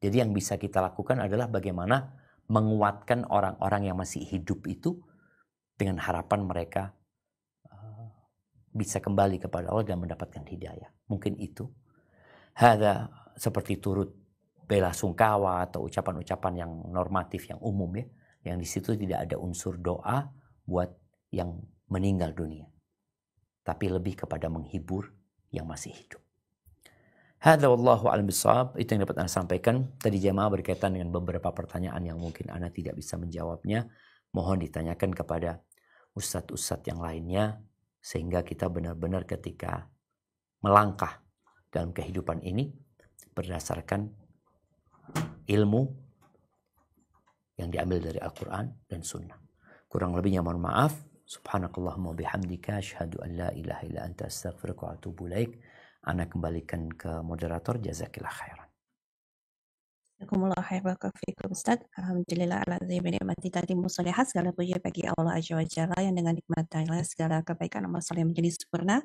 Speaker 1: Jadi yang bisa kita lakukan adalah bagaimana menguatkan orang-orang yang masih hidup itu, dengan harapan mereka bisa kembali kepada Allah dan mendapatkan hidayah. Mungkin itu. Hada seperti turut bela sungkawa atau ucapan-ucapan yang normatif, yang umum ya. Yang di situ tidak ada unsur doa buat yang meninggal dunia. Tapi lebih kepada menghibur yang masih hidup. Hada wallahu a'lam bishawab. Itu yang dapat Ana sampaikan. Tadi jamaah berkaitan dengan beberapa pertanyaan yang mungkin Ana tidak bisa menjawabnya. Mohon ditanyakan kepada ustadz-ustadz yang lainnya. Sehingga kita benar-benar ketika melangkah dalam kehidupan ini berdasarkan ilmu yang diambil dari Al-Quran dan Sunnah. Kurang lebihnya mohon maaf. Subhanakallahumma bihamdika asyhadu an la ilaha illa anta astaghfiruka wa atubu ilaik. Ana kembalikan ke moderator. Jazakillah khairan.
Speaker 2: Jazakumullah khair barakallahu Ustaz. Alhamdulillah ala ni'mati tatimmu shalihat. Segala puji bagi Allah Azza wa Jalla yang dengan nikmat-Nya segala kebaikan amal saleh menjadi sempurna.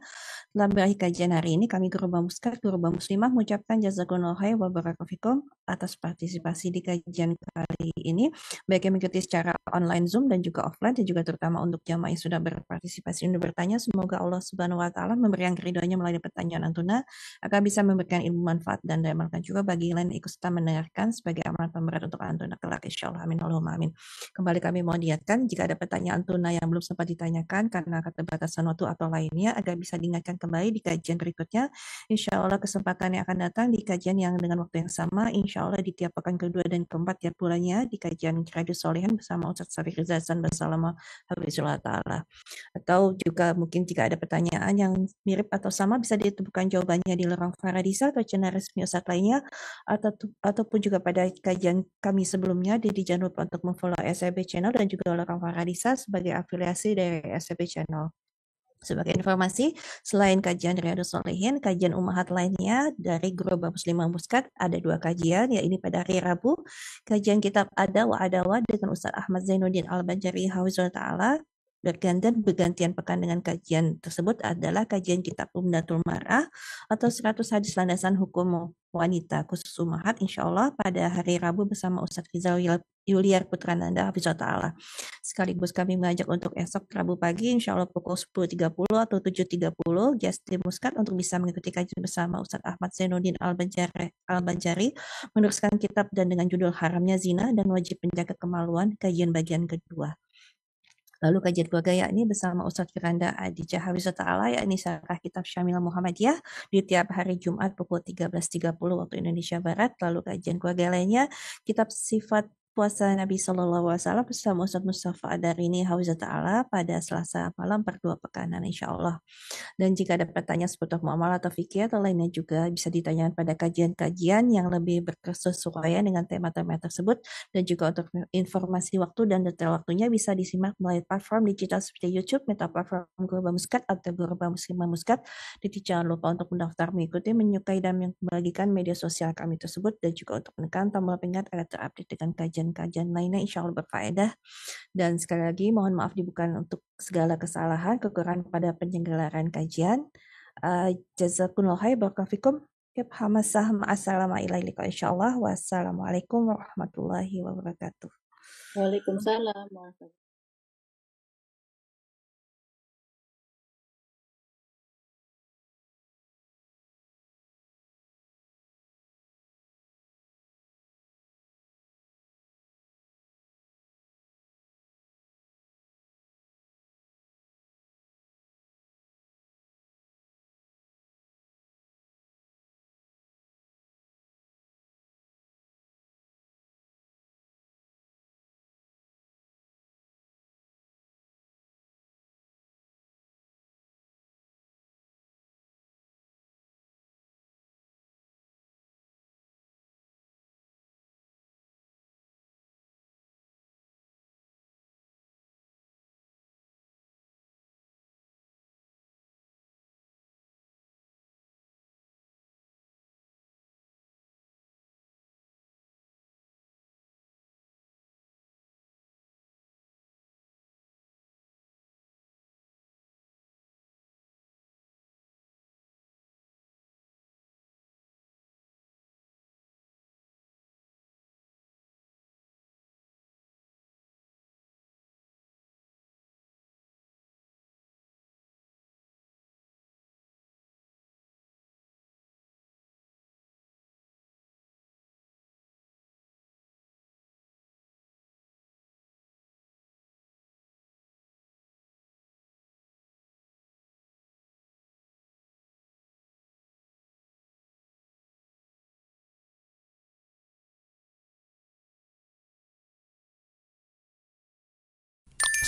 Speaker 2: Dalam berakhir kajian hari ini kami Guru Bamuskat, Guru Muslimah mengucapkan jazakumullah khair wa barakatuh atas partisipasi di kajian kali ini, baik yang mengikuti secara online Zoom dan juga offline, dan juga terutama untuk jamaah yang sudah berpartisipasi dan bertanya. Semoga Allah Subhanahu wa taala memberikan ridhonya melalui pertanyaan antuna agar bisa memberikan ilmu manfaat dan diamalkan juga bagi yang lain ikut serta mendengarkan sebagai amalan pemberat untuk antuna kelak insyaallah. Amin Allahumma amin. Kembali kami mohon diingatkan jika ada pertanyaan tuna yang belum sempat ditanyakan karena keterbatasan waktu atau lainnya agar bisa diingatkan kembali di kajian berikutnya. Insya Allah kesempatan yang akan datang di kajian yang dengan waktu yang sama, insya Allah di tiap pekan kedua dan keempat tiap bulannya di kajian Riyadhus Shalihin bersama Ustaz Syafiq Riza Hasan bersama Hafizullah Ta'ala. Atau juga mungkin jika ada pertanyaan yang mirip atau sama bisa ditemukan jawabannya di Lorong Faradisa atau channel resmi Ustaz lainnya, ataupun juga pada kajian kami sebelumnya. Jadi jangan lupa untuk memfollow SCB Channel dan juga Lorong Faradisa sebagai afiliasi dari SCB Channel. Sebagai informasi, selain kajian Riyadhus Shalihin, kajian Ummahat lainnya dari Guru Muslimah Muskat ada 2 kajian, yaitu pada hari Rabu, kajian kitab Ada wa Adawa dengan Ustaz Ahmad Zainuddin Al-Banjari Hafizahullah Ta'ala. Bergantian pekan dengan kajian tersebut adalah kajian kitab Umdatul Mar'ah atau 100 hadis landasan hukum wanita khusus ummahat, insya Allah pada hari Rabu bersama Ustaz Rizal Yuliar Putrananda Hafizahullah Ta'ala. Sekaligus kami mengajak untuk esok Rabu pagi insya Allah pukul 10.30 atau 7.30 Jastim Muskat untuk bisa mengikuti kajian bersama Ustaz Ahmad Zainuddin Al-Banjari meneruskan kitab dan dengan judul Haramnya Zina dan Wajib Menjaga Kemaluan, kajian bagian kedua. Lalu kajian keluarga yakni bersama Ustadz Firanda Adijah Hafizahullah Ta'ala yakni Syarah Kitab Syamil Muhammadiyah di tiap hari Jumat pukul 13.30 waktu Indonesia Barat. Lalu kajian keluarga lainnya Kitab Sifat Puasa Nabi SAW bersama Ustadz Mustafa Adarini Hafizahullah Ta'ala pada Selasa malam per 2 pekanan insyaAllah. Dan jika ada pertanyaan seputar muamalah atau fikih atau lainnya juga bisa ditanyakan pada kajian-kajian yang lebih berkesesuaian dengan tema-tema tersebut. Dan juga untuk informasi waktu dan detail waktunya bisa disimak melalui platform digital seperti YouTube, Meta Platform Guru Muskat atau Guru Muslimah Muskat. Jadi jangan lupa untuk mendaftar, mengikuti, menyukai dan membagikan media sosial kami tersebut, dan juga untuk menekan tombol pengingat agar terupdate dengan kajian-kajian lainnya insya Allah berfaedah. Dan sekali lagi mohon maaf dibuka untuk segala kesalahan, kekurangan pada penyelenggaraan kajian. Jazakumullah khair barakallahu fikum. Assalamualaikum insyaallah. Wassalamualaikum warahmatullahi wabarakatuh.
Speaker 11: Waalaikumsalam.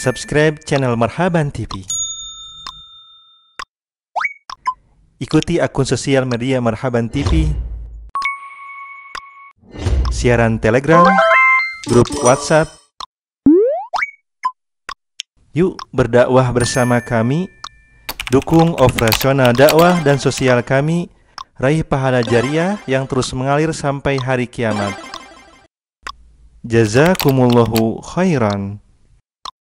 Speaker 13: subscribe channel Marhaban TV. Ikuti akun sosial media Marhaban TV, siaran Telegram, grup WhatsApp. Yuk berdakwah bersama kami, dukung operasional dakwah dan sosial kami, raih pahala jariah yang terus mengalir sampai hari kiamat. Jazakumullahu khairan.